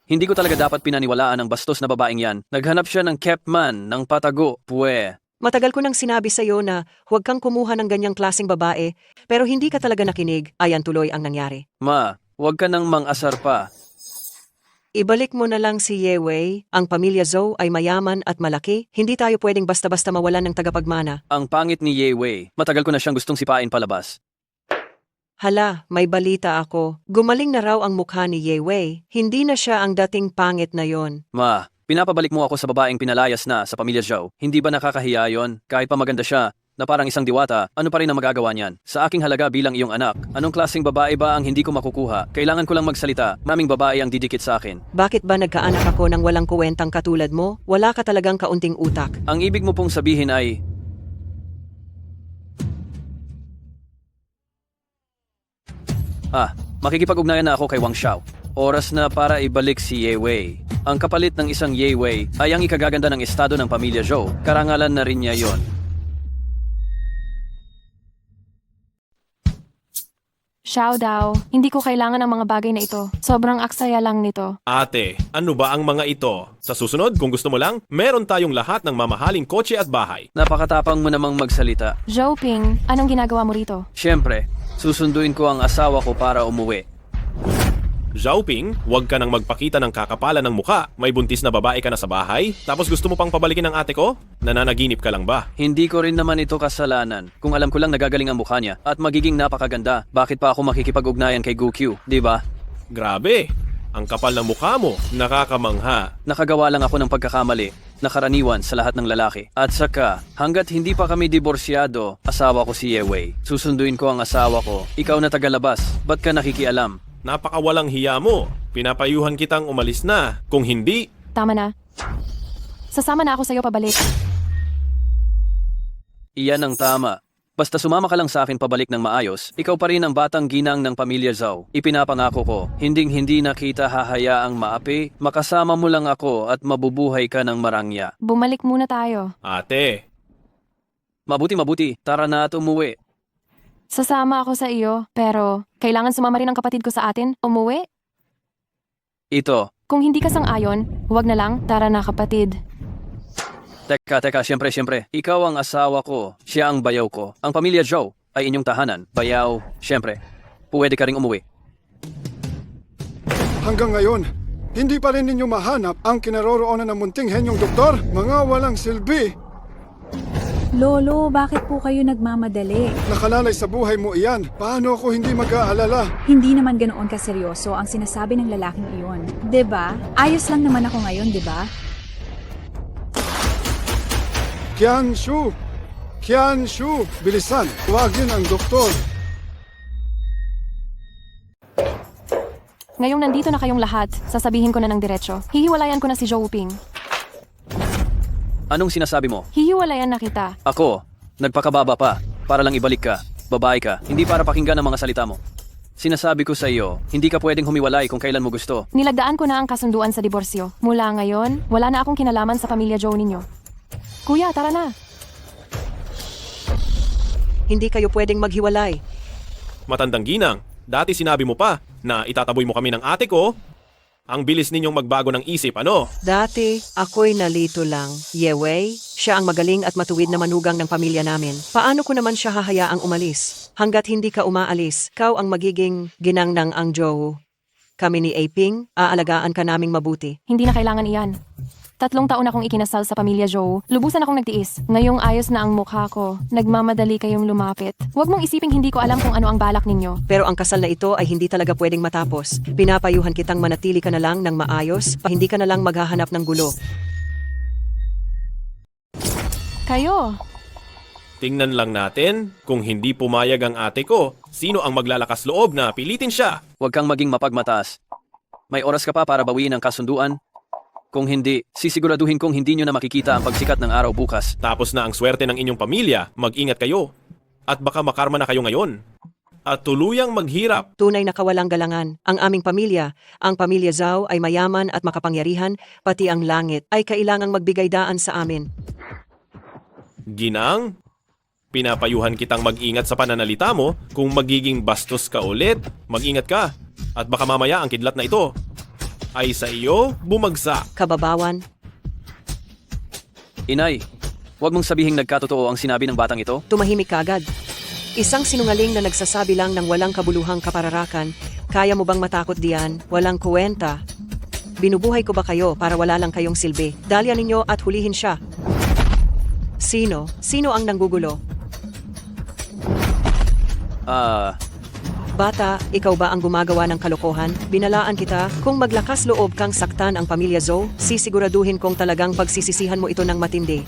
Hindi ko talaga dapat pinaniwalaan ang bastos na babaeng yan. Naghanap siya ng Kepman, ng patago, puwe. Matagal ko nang sinabi sa'yo na huwag kang kumuha ng ganyang klaseng babae, pero hindi ka talaga nakinig. Ayan tuloy ang nangyari. Ma, huwag ka nang mang-asar pa. Ibalik mo na lang si Ye Wei. Ang pamilya Zhou ay mayaman at malaki. Hindi tayo pwedeng basta-basta mawalan ng tagapagmana. Ang pangit ni Ye Wei. Matagal ko na siyang gustong sipain palabas. Hala, may balita ako. Gumaling na raw ang mukha ni Ye Wei. Hindi na siya ang dating pangit na yon. Ma, pinapabalik mo ako sa babaeng pinalayas na sa pamilya Zhou. Hindi ba nakakahiya yon? Kahit pa maganda siya, na parang isang diwata, ano pa rin ang magagawa niyan? Sa aking halaga bilang iyong anak, anong klaseng babae ba ang hindi ko makukuha? Kailangan ko lang magsalita, maming babae ang didikit sa akin. Bakit ba nagkaanak ako ng walang kuwentang katulad mo? Wala ka talagang kaunting utak. Ang ibig mo pong sabihin ay... makikipag-ugnayan na ako kay Wang Xiao. Oras na para ibalik si Ye Wei. Ang kapalit ng isang Ye Wei ay ang ikagaganda ng estado ng pamilya Zhou. Karangalan na rin niya yon. Xiao Dao, hindi ko kailangan ng mga bagay na ito. Sobrang aksaya lang nito. Ate, ano ba ang mga ito? Sa susunod, kung gusto mo lang, meron tayong lahat ng mamahaling kotse at bahay. Napakatapang mo namang magsalita. Zhou Ping, anong ginagawa mo rito? Siyempre, susunduin ko ang asawa ko para umuwi. Zhaoping, huwag ka nang magpakita ng kakapalan ng muka. May buntis na babae ka na sa bahay, tapos gusto mo pang pabalikin ang ate ko? Nananaginip ka lang ba? Hindi ko rin naman ito kasalanan. Kung alam ko lang nagagaling ang mukha niya at magiging napakaganda, bakit pa ako makikipag-ugnayan kay Gokyu, di ba? Grabe, ang kapal ng mukha mo, nakakamangha. Nakagawa lang ako ng pagkakamali na karaniwan sa lahat ng lalaki. At saka, hanggat hindi pa kami diborsyado, asawa ko si Ye Wei. Susunduin ko ang asawa ko. Ikaw na tagalabas, ba't ka nakikialam? Napakawalang hiya mo. Pinapayuhan kitang umalis na. Kung hindi... Tama na. Sasama na ako sa'yo pabalik. Iyan ang tama. Basta sumama ka lang sa akin pabalik ng maayos, ikaw pa rin ang batang ginang ng pamilya Zhou. Ipinapangako ko, hinding-hindi na kita hahayaang maapi, makasama mo lang ako at mabubuhay ka ng marangya. Bumalik muna tayo. Ate, Mabuti, tara na at umuwi. Sasama ako sa iyo, pero kailangan sumama rin ang kapatid ko sa atin. Umuwi? Ito. Kung hindi ka sang-ayon, huwag na lang. Tara na kapatid. Teka, siyempre. Ikaw ang asawa ko, siya ang bayaw ko. Ang pamilya Zhou ay inyong tahanan. Bayaw, siyempre. Pwede ka ring umuwi. Hanggang ngayon, hindi pa rin ninyo mahanap ang kinaroroonan ng munting henyong doktor? Mga walang silbi! Lolo, bakit po kayo nagmamadali? Nakalalay sa buhay mo iyan. Paano ako hindi mag-aalala? Hindi naman ganoon kaseryoso ang sinasabi ng lalaking iyon. 'Di ba? Ayos lang naman ako ngayon, 'di ba? Qianshu! Bilisan! Tuwagin ang doktor! Ngayong nandito na kayong lahat, sasabihin ko na ng diretsyo. Hihiwalayan ko na si Zhou Ping. Anong sinasabi mo? Hihiwalayan na kita. Ako, nagpakababa pa, para lang ibalik ka, babae ka, hindi para pakinggan ang mga salita mo. Sinasabi ko sa iyo, hindi ka pwedeng humiwalay kung kailan mo gusto. Nilagdaan ko na ang kasunduan sa diborsyo. Mula ngayon, wala na akong kinalaman sa pamilya Zhou ninyo. Kuya, tara na. Hindi kayo pwedeng maghiwalay. Matandang ginang, dati sinabi mo pa na itataboy mo kami ng ate ko. Ang bilis ninyong magbago ng isip, ano? Dati, ako'y nalito lang. Ye Wei, siya ang magaling at matuwid na manugang ng pamilya namin. Paano ko naman siya hahayaang umalis? Hanggat hindi ka umaalis, kau ang magiging ginang ng ang Zhou. Kami ni Aping, aalagaan ka naming mabuti. Hindi na kailangan iyan. 3 taon akong ikinasal sa pamilya Zhou. Lubusan akong nagtiis. Ngayong ayos na ang mukha ko. Nagmamadali kayong lumapit. Huwag mong isiping hindi ko alam kung ano ang balak ninyo. Pero ang kasal na ito ay hindi talaga pwedeng matapos. Pinapayuhan kitang manatili ka na lang ng maayos, hindi ka na lang maghahanap ng gulo. Kayo. Tingnan lang natin, kung hindi pumayag ang ate ko, sino ang maglalakas loob na pilitin siya? Huwag kang maging mapagmataas. May oras ka pa para bawiin ang kasunduan. Kung hindi, sisiguraduhin kong hindi nyo na makikita ang pagsikat ng araw bukas. Tapos na ang swerte ng inyong pamilya, mag-ingat kayo. At baka makarma na kayo ngayon. At tuluyang maghirap. Tunay na kawalang galangan. Ang aming pamilya, ang pamilya Zhao ay mayaman at makapangyarihan, pati ang langit ay kailangang magbigay daan sa amin. Ginang, pinapayuhan kitang mag-ingat sa pananalita mo. Kung magiging bastos ka ulit, mag-ingat ka. At baka mamaya ang kidlat na ito ay sa iyo bumagsak. Kababawan, Inay, huwag mong sabihing nagkatotoo ang sinabi ng batang ito. tumahimik ka agad. Isang sinungaling na nagsasabi lang ng walang kabuluhang kapararakan. Kaya mo bang matakot diyan? Walang kwenta. Binubuhay ko ba kayo para wala lang kayong silbi? Dalyan ninyo at hulihin siya. Sino? Sino ang nanggugulo? Bata, ikaw ba ang gumagawa ng kalokohan? Binalaan kita, kung maglakas loob kang saktan ang pamilya Zhou, sisiguraduhin kong talagang pagsisisihan mo ito ng matindi.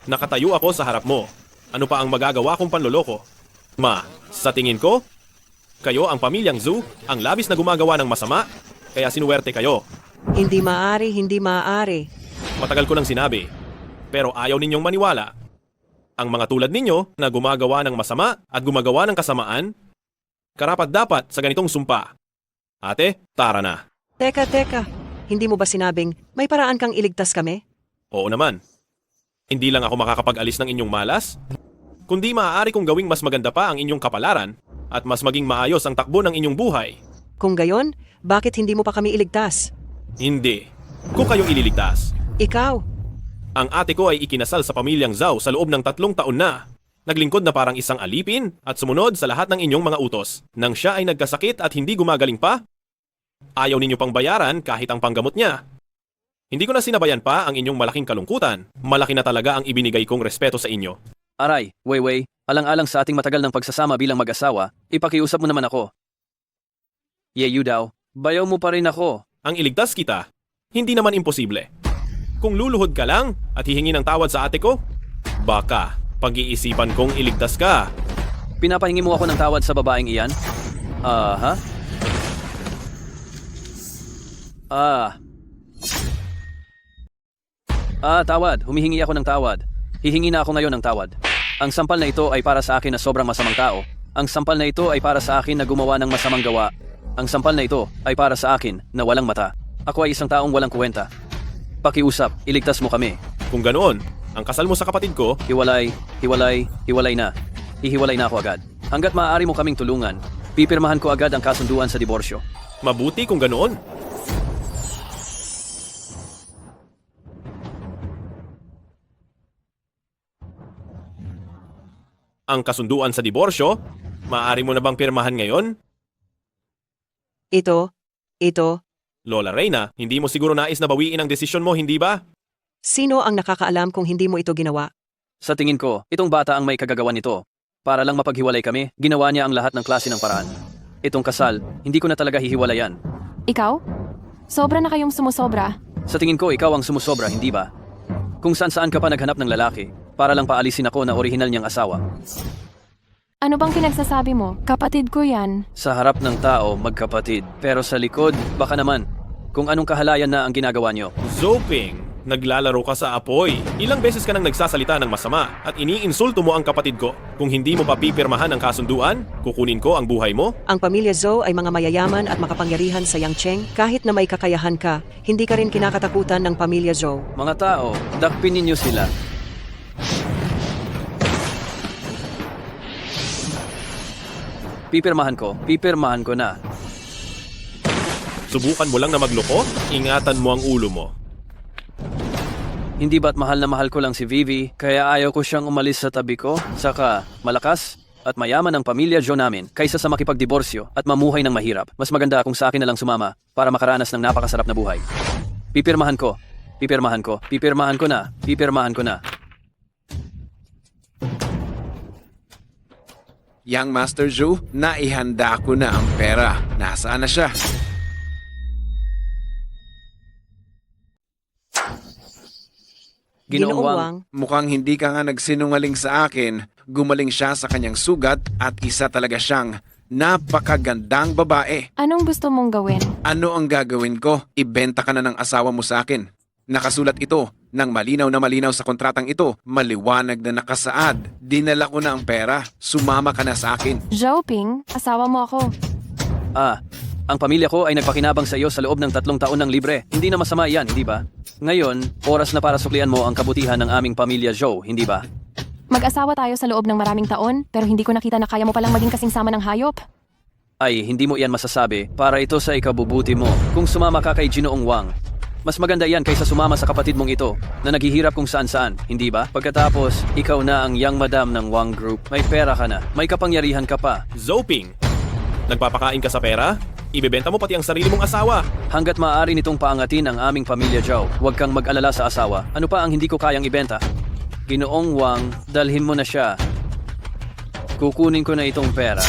Nakatayo ako sa harap mo. Ano pa ang magagawa kong panloloko? Sa tingin ko, kayo ang pamilyang Zhu, ang labis na gumagawa ng masama, kaya sinuwerte kayo. Hindi maaari, hindi maaari. Matagal ko nang sinabi, pero ayaw ninyong maniwala. Ang mga tulad ninyo na gumagawa ng masama at gumagawa ng kasamaan, karapat-dapat sa ganitong sumpa. Ate, tara na. Teka. Hindi mo ba sinabing may paraan kang iligtas kami? Oo naman. Hindi lang ako makakapag-alis ng inyong malas, kundi maaari kong gawing mas maganda pa ang inyong kapalaran at mas maging maayos ang takbo ng inyong buhay. Kung gayon, bakit hindi mo pa kami iligtas? Hindi. Kung kayo ililigtas. Ikaw, Ang ate ko ay ikinasal sa pamilyang Zhao sa loob ng 3 taon na. Naglingkod na parang isang alipin at sumunod sa lahat ng inyong mga utos. Nang siya ay nagkasakit at hindi gumagaling pa, ayaw ninyo pang bayaran kahit ang panggamot niya. Hindi ko na sinabayan pa ang inyong malaking kalungkutan. Malaki na talaga ang ibinigay kong respeto sa inyo. Aray, Weiwei, alang-alang sa ating matagal ng pagsasama bilang mag-asawa, ipakiusap mo naman ako. Yeyu daw, bayaw mo pa rin ako. Ang iligtas kita, hindi naman imposible. Kung luluhod ka lang at hihingi ng tawad sa ate ko, baka pag-iisipan kong iligtas ka. Pinapahingi mo ako ng tawad sa babaeng iyan? Tawad. Humihingi ako ng tawad. Hihingi na ako ngayon ng tawad. Ang sampal na ito ay para sa akin na sobrang masamang tao. Ang sampal na ito ay para sa akin na gumawa ng masamang gawa. Ang sampal na ito ay para sa akin na walang mata. Ako ay isang taong walang kwenta. Pakiusap, iligtas mo kami. Kung ganoon, ang kasal mo sa kapatid ko, Hiwalay na. Hihiwalay na ako agad. Hanggat maaari mo kaming tulungan, pipirmahan ko agad ang kasunduan sa diborsyo. mabuti kung ganoon. Ang kasunduan sa diborsyo, maaari mo na bang pirmahan ngayon? ito, Lola Reyna, hindi mo siguro nais na bawiin ang desisyon mo, hindi ba? sino ang nakakaalam kung hindi mo ito ginawa? Sa tingin ko, itong bata ang may kagagawan nito. Para lang mapaghiwalay kami, ginawa niya ang lahat ng klase ng paraan. Itong kasal, hindi ko na talaga hihiwalayan. Ikaw? Sobra na kayong sumusobra. Sa tingin ko, ikaw ang sumusobra, hindi ba? Kung saan ka pa naghanap ng lalaki, para lang paalisin ako na orihinal niyang asawa. Ano bang pinagsasabi mo? Kapatid ko yan. Sa harap ng tao, magkapatid. Pero sa likod, baka naman. Kung anong kahalayan na ang ginagawa niyo. Zoping, naglalaro ka sa apoy. Ilang beses ka nang nagsasalita ng masama at iniinsulto mo ang kapatid ko. Kung hindi mo pa pipirmahan ang kasunduan, kukunin ko ang buhay mo. Ang pamilya Zhou ay mga mayayaman at makapangyarihan sa Yangcheng. Kahit na may kakayahan ka, hindi ka rin kinakatakutan ng pamilya Zhou. Mga tao, dakpin ninyo sila. Pipirmahan ko na. Subukan mo lang na magloko, ingatan mo ang ulo mo. Hindi ba't mahal na mahal ko lang si Vivi, kaya ayaw ko siyang umalis sa tabi ko? Saka, malakas at mayaman ang pamilya Zhou namin kaysa sa makipagdiborsyo at mamuhay ng mahirap. Mas maganda kung sa akin na lang sumama para makaranas ng napakasarap na buhay. Pipirmahan ko na. Young Master Zhu, naihanda ko na ang pera. Nasaan na siya? Ginoong Wang, Mukhang hindi ka nga nagsinungaling sa akin. Gumaling siya sa kanyang sugat at isa talaga siyang Napakagandang babae. Anong gusto mong gawin? Ano ang gagawin ko? Ibenta ka na ng asawa mo sa akin. Nakasulat ito ng malinaw na malinaw sa kontratang ito. Maliwanag na nakasaad. Dinala ko na ang pera. Sumama ka na sa akin. Zhao Ping, asawa mo ako. Ang pamilya ko ay nagpakinabang sa iyo sa loob ng 3 taon ng libre. Hindi na masama iyan, hindi ba? Ngayon, oras na para suklian mo ang kabutihan ng aming pamilya Zhou, hindi ba? Mag-asawa tayo sa loob ng maraming taon, pero hindi ko nakita na kaya mo palang maging kasing sama ng hayop. Ay, hindi mo iyan masasabi para ito sa ikabubuti mo. Kung sumama ka kay Ginoong Wang, mas maganda iyan kaysa sumama sa kapatid mong ito na naghihirap kung saan-saan, hindi ba? Pagkatapos, ikaw na ang young madam ng Wang Group. May pera ka na, may kapangyarihan ka pa. Zoping, nagpapakain ka sa pera? Ibebenta mo pati ang sarili mong asawa. Hanggat maaari nitong paangatin ang aming pamilya Zhao, huwag kang mag-alala sa asawa. Ano pa ang hindi ko kayang ibenta? Ginoong Wang, dalhin mo na siya. Kukunin ko na itong pera.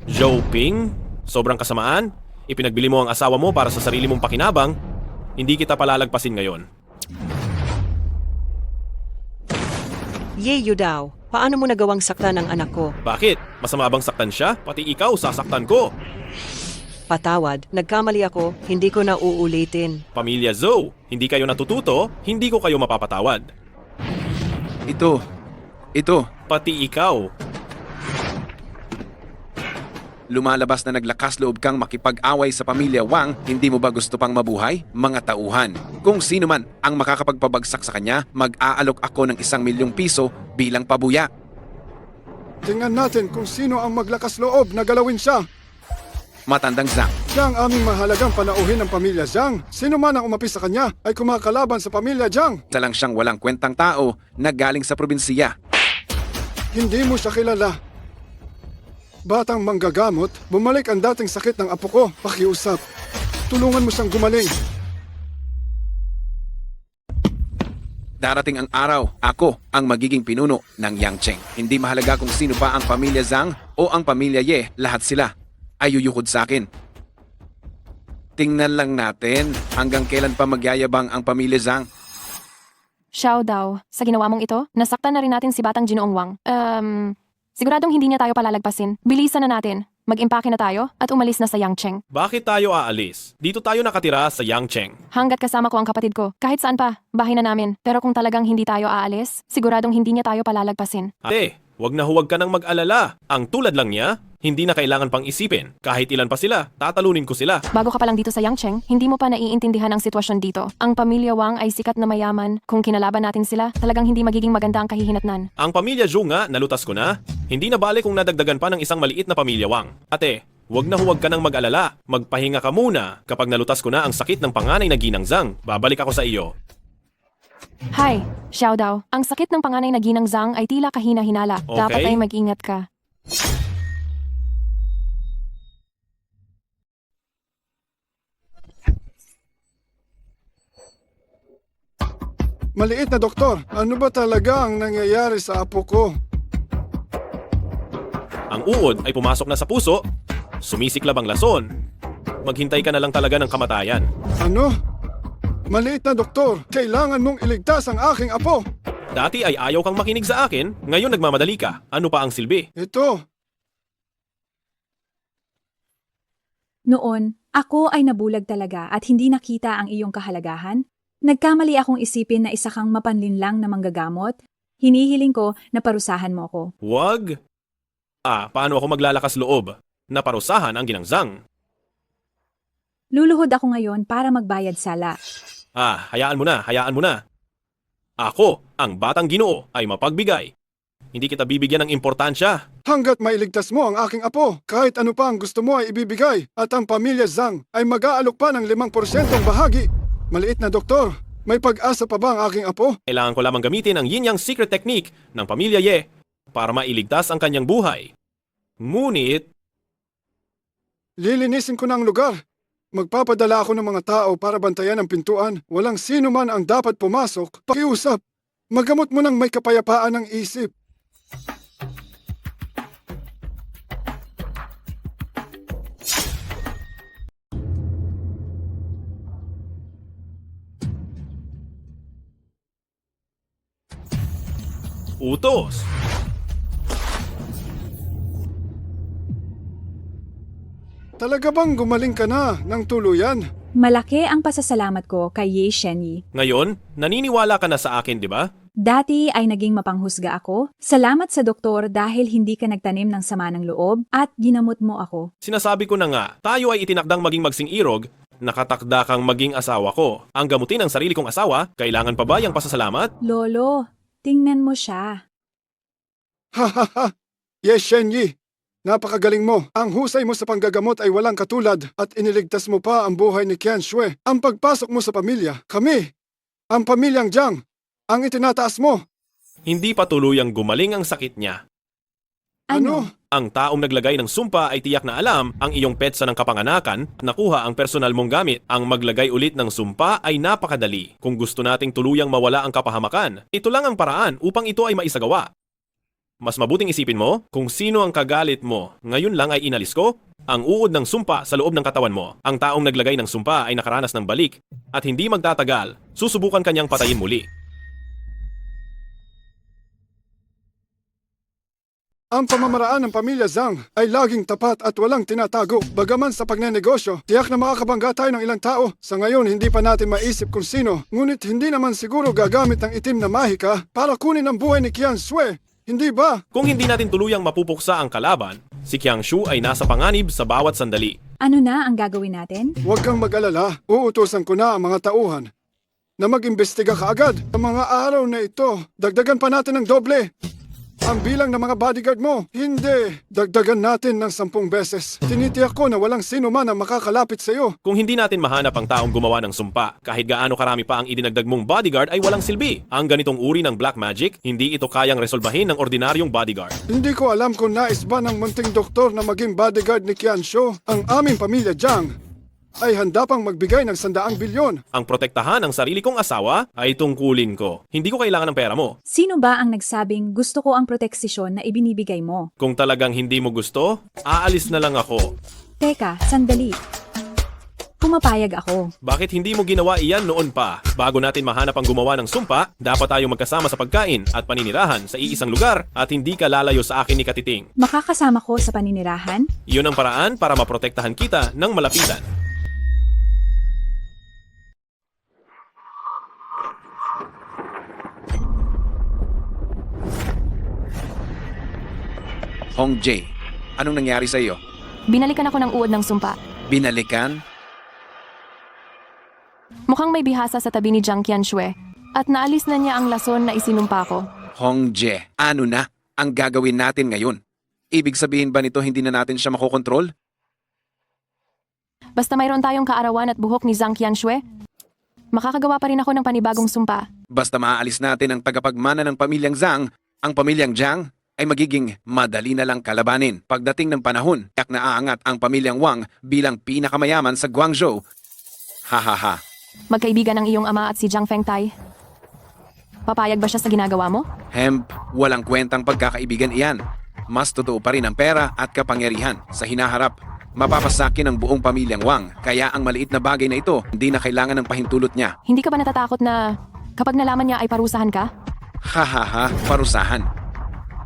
Zhou Ping, sobrang kasamaan. Ipinagbili mo ang asawa mo para sa sarili mong pakinabang. Hindi kita palalagpasin ngayon. Ye Yudao, paano mo nagawang saktan ang anak ko? Bakit? Masama bang saktan siya? Pati ikaw, sasaktan ko. Patawad, nagkamali ako, hindi ko na uulitin. Pamilya Zhou, hindi kayo natututo, hindi ko kayo mapapatawad. Ito. Pati ikaw. Lumalabas na naglakas loob kang makipag-away sa pamilya Wang, hindi mo ba gusto pang mabuhay? Mga tauhan. Kung sino man ang makakapagpabagsak sa kanya, mag-aalok ako ng 1,000,000 piso bilang pabuya. Tingnan natin kung sino ang maglakas loob na galawin siya. Matandang Zhang. Siya ang aming mahalagang panauhin ng pamilya Zhang. Sino man ang umapi sa kanya ay kumakalaban sa pamilya Zhang. Isa lang siyang walang kwentang tao na galing sa probinsiya. Hindi mo siya kilala. Batang manggagamot, bumalik ang dating sakit ng apo ko. Pakiusap. Tulungan mo siyang gumaling. Darating ang araw, ako ang magiging pinuno ng Yangcheng. Hindi mahalaga kung sino pa ang pamilya Zhang o ang pamilya Ye, lahat sila ay yuyukod sa akin. Tingnan lang natin hanggang kailan pa magyayabang ang pamilya Zhang. Xiao Dao, sa ginawa mong ito, nasaktan na rin natin si Batang Ginoong Wang. Siguradong hindi niya tayo palalagpasin. Bilisan na natin. Mag-impake na tayo at umalis na sa Yangcheng. Bakit tayo aalis? Dito tayo nakatira sa Yangcheng. Hanggat kasama ko ang kapatid ko, kahit saan pa, bahay na namin. Pero kung talagang hindi tayo aalis, siguradong hindi niya tayo palalagpasin. Ate, huwag ka nang mag-alala. Ang tulad lang niya, hindi na kailangan pang isipin. Kahit ilan pa sila, tatalunin ko sila. Bago ka pa lang dito sa Yangcheng, hindi mo pa naiintindihan ang sitwasyon dito. Ang pamilya Wang ay sikat na mayaman. Kung kinalaban natin sila, talagang hindi magiging maganda ang kahihinatnan. Ang pamilya Zhou nga, nalutas ko na. Hindi na bale kung nadagdagan pa ng isang maliit na pamilya Wang. Ate, huwag ka nang mag-alala. Magpahinga ka muna. Kapag nalutas ko na ang sakit ng panganay na Ginang Zhang, babalik ako sa iyo. Hi, Xiao Dao. Ang sakit ng panganay na Ginang Zhang ay tila kahina-hinala. Okay. Dapat ay mag-ingat ka. Maliit na doktor, ano ba talaga ang nangyayari sa apo ko? Ang uod ay pumasok na sa puso, sumisiklab ang lason. Maghintay ka na lang talaga ng kamatayan. Ano? Maliit na doktor, kailangan mong iligtas ang aking apo. Dati ay ayaw kang makinig sa akin, ngayon nagmamadali ka. Ano pa ang silbi? Ito, Noon, ako ay nabulag talaga at hindi nakita ang iyong kahalagahan. Nagkamali akong isipin na isa kang mapanlinlang na manggagamot. Hinihiling ko na parusahan mo ako. Wag. Paano ako maglalakas loob? Naparusahan ang Ginang Zhang. Luluhod ako ngayon para magbayad sala. Hayaan mo na. Ako, ang batang Ginoo, ay mapagbigay. Hindi kita bibigyan ng importansya. hanggat mailigtas mo ang aking apo, kahit ano pa ang gusto mo ay ibibigay at ang pamilya Zhang ay mag-aalok pa ng 5% bahagi. Maliit na doktor, may pag-asa pa ba ang aking apo? Kailangan ko lamang gamitin ang yin yang secret technique ng pamilya Ye para mailigtas ang kanyang buhay. Ngunit, lilinisin ko na ang lugar. Magpapadala ako ng mga tao para bantayan ang pintuan. Walang sino man ang dapat pumasok. Pakiusap. Magamot mo ng may kapayapaan ng isip. Utos. Talaga bang gumaling ka na ng tuluyan? Malaki ang pasasalamat ko kay Ye Shenyi. Ngayon, naniniwala ka na sa akin, di ba? Dati ay naging mapanghusga ako. Salamat sa doktor dahil hindi ka nagtanim ng sama ng loob at ginamot mo ako. Sinasabi ko na nga, tayo ay itinakdang maging magsing-irog, nakatakda kang maging asawa ko. Ang gamutin ang sarili kong asawa, kailangan pa ba yung pasasalamat? Lolo, tingnan mo siya. Ha ha ha! Yes, Shenyi. Napakagaling mo. Ang husay mo sa panggagamot ay walang katulad at iniligtas mo pa ang buhay ni Qian Shui. Ang pagpasok mo sa pamilya, kami, ang pamilyang Jiang, ang itinataas mo. Hindi pa tuluyang gumaling ang sakit niya. Ano? Ang taong naglagay ng sumpa ay tiyak na alam ang iyong petsa ng kapanganakan, nakuha ang personal mong gamit. Ang maglagay ulit ng sumpa ay napakadali. Kung gusto nating tuluyang mawala ang kapahamakan, ito lang ang paraan upang ito ay maisagawa. Mas mabuting isipin mo kung sino ang kagalit mo. Ngayon lang ay inalis ko ang uod ng sumpa sa loob ng katawan mo. Ang taong naglagay ng sumpa ay nakaranas ng balik at hindi magtatagal. Susubukan kanyang patayin muli. Ang pamamaraan ng pamilya Zhang ay laging tapat at walang tinatago. Bagaman sa pagnenegosyo, tiyak na makakabangga tayo ng ilang tao. Sa ngayon, hindi pa natin maisip kung sino. Ngunit hindi naman siguro gagamit ng itim na mahika para kunin ang buhay ni Qian Shui. Hindi ba? Kung hindi natin tuluyang mapupuksa ang kalaban, si Qiangshu ay nasa panganib sa bawat sandali. Ano na ang gagawin natin? Huwag kang mag-alala. Uutusan ko na ang mga tauhan na mag-imbestiga kaagad. Sa mga araw na ito, dagdagan pa natin ng doble. Ang bilang ng mga bodyguard mo, hindi. Dagdagan natin ng 10 beses. Tinitiyak ko na walang sino man ang makakalapit sa iyo. Kung hindi natin mahanap ang taong gumawa ng sumpa, kahit gaano karami pa ang idinagdag mong bodyguard ay walang silbi. Ang ganitong uri ng black magic, hindi ito kayang resolbahin ng ordinaryong bodyguard. Hindi ko alam kung nais ba ng munting doktor na maging bodyguard ni Qianshu. Ang aming pamilya Jiang ay handa pang magbigay ng 100 bilyon. Ang protektahan ng sarili kong asawa ay tungkulin ko. Hindi ko kailangan ng pera mo. Sino ba ang nagsabing gusto ko ang proteksisyon na ibinibigay mo? Kung talagang hindi mo gusto, aalis na lang ako. Teka, sandali. Pumapayag ako. Bakit hindi mo ginawa iyan noon pa? Bago natin mahanap ang gumawa ng sumpa, dapat tayong magkasama sa pagkain at paninirahan sa iisang lugar at hindi ka lalayo sa akin ni Katiting. Makakasama ko sa paninirahan? Iyon ang paraan para maprotektahan kita ng malapitan. Hong Jae, anong nangyari sa iyo? Binalikan ako ng uod ng sumpa. Binalikan? Mukhang may bihasa sa tabi ni Jiang Qianshui at naalis na niya ang lason na isinumpa ko. Hong Jae, ano na ang gagawin natin ngayon? Ibig sabihin ba nito hindi na natin siya makokontrol? Basta mayroon tayong kaarawan at buhok ni Jiang Qianshui, makakagawa pa rin ako ng panibagong sumpa. Basta maaalis natin ang tagapagmana ng pamilyang Zhang, ang pamilyang Jiang ay magiging madali na lang kalabanin. Pagdating ng panahon, tiyak na aangat ang pamilyang Wang bilang pinakamayaman sa Guangzhou. Hahaha. Magkaibigan ng iyong ama at si Jiang Fengtai. Papayag ba siya sa ginagawa mo? Hemp, walang kwentang pagkakaibigan iyan. Mas totoo pa rin ang pera at kapangyarihan sa hinaharap. Mapapasakin ang buong pamilyang Wang, kaya ang maliit na bagay na ito, hindi na kailangan ng pahintulot niya. Hindi ka ba natatakot na kapag nalaman niya ay parusahan ka? Hahaha, parusahan.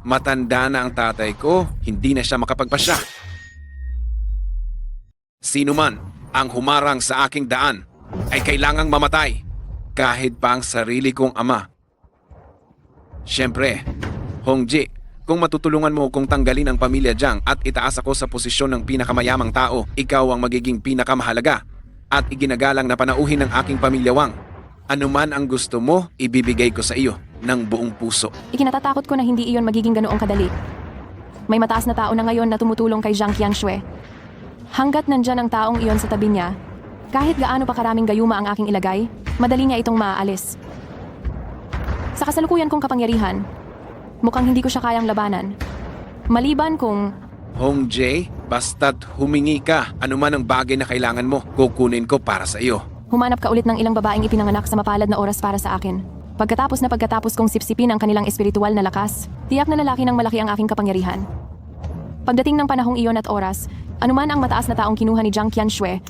Matanda na ang tatay ko, hindi na siya makapagpasya. Sino man ang humarang sa aking daan ay kailangang mamatay, kahit pa ang sarili kong ama. Siyempre, Hongji, kung matutulungan mo kong tanggalin ang pamilya Jiang at itaas ako sa posisyon ng pinakamayamang tao, ikaw ang magiging pinakamahalaga at iginagalang na panauhin ng aking pamilya Wang. Ano man ang gusto mo, ibibigay ko sa iyo ng buong puso. Ikinatatakot ko na hindi iyon magiging ganoong kadali. May mataas na tao na ngayon na tumutulong kay Jiang Qianshui. Hanggat nandyan ang taong iyon sa tabi niya, kahit gaano pa karaming gayuma ang aking ilagay, madali niya itong maaalis. Sa kasalukuyan kong kapangyarihan, mukhang hindi ko siya kayang labanan. Maliban kung... Hong Jae, basta't humingi ka, anuman ang bagay na kailangan mo, kukunin ko para sa iyo. Humanap ka ulit ng ilang babaeng ipinanganak sa mapalad na oras para sa akin. Pagkatapos kong sipsipin ang kanilang espiritual na lakas, tiyak na lalaki ng malaki ang aking kapangyarihan. Pagdating ng panahong iyon at oras, anuman ang mataas na taong kinuha ni Jiang Qianshui,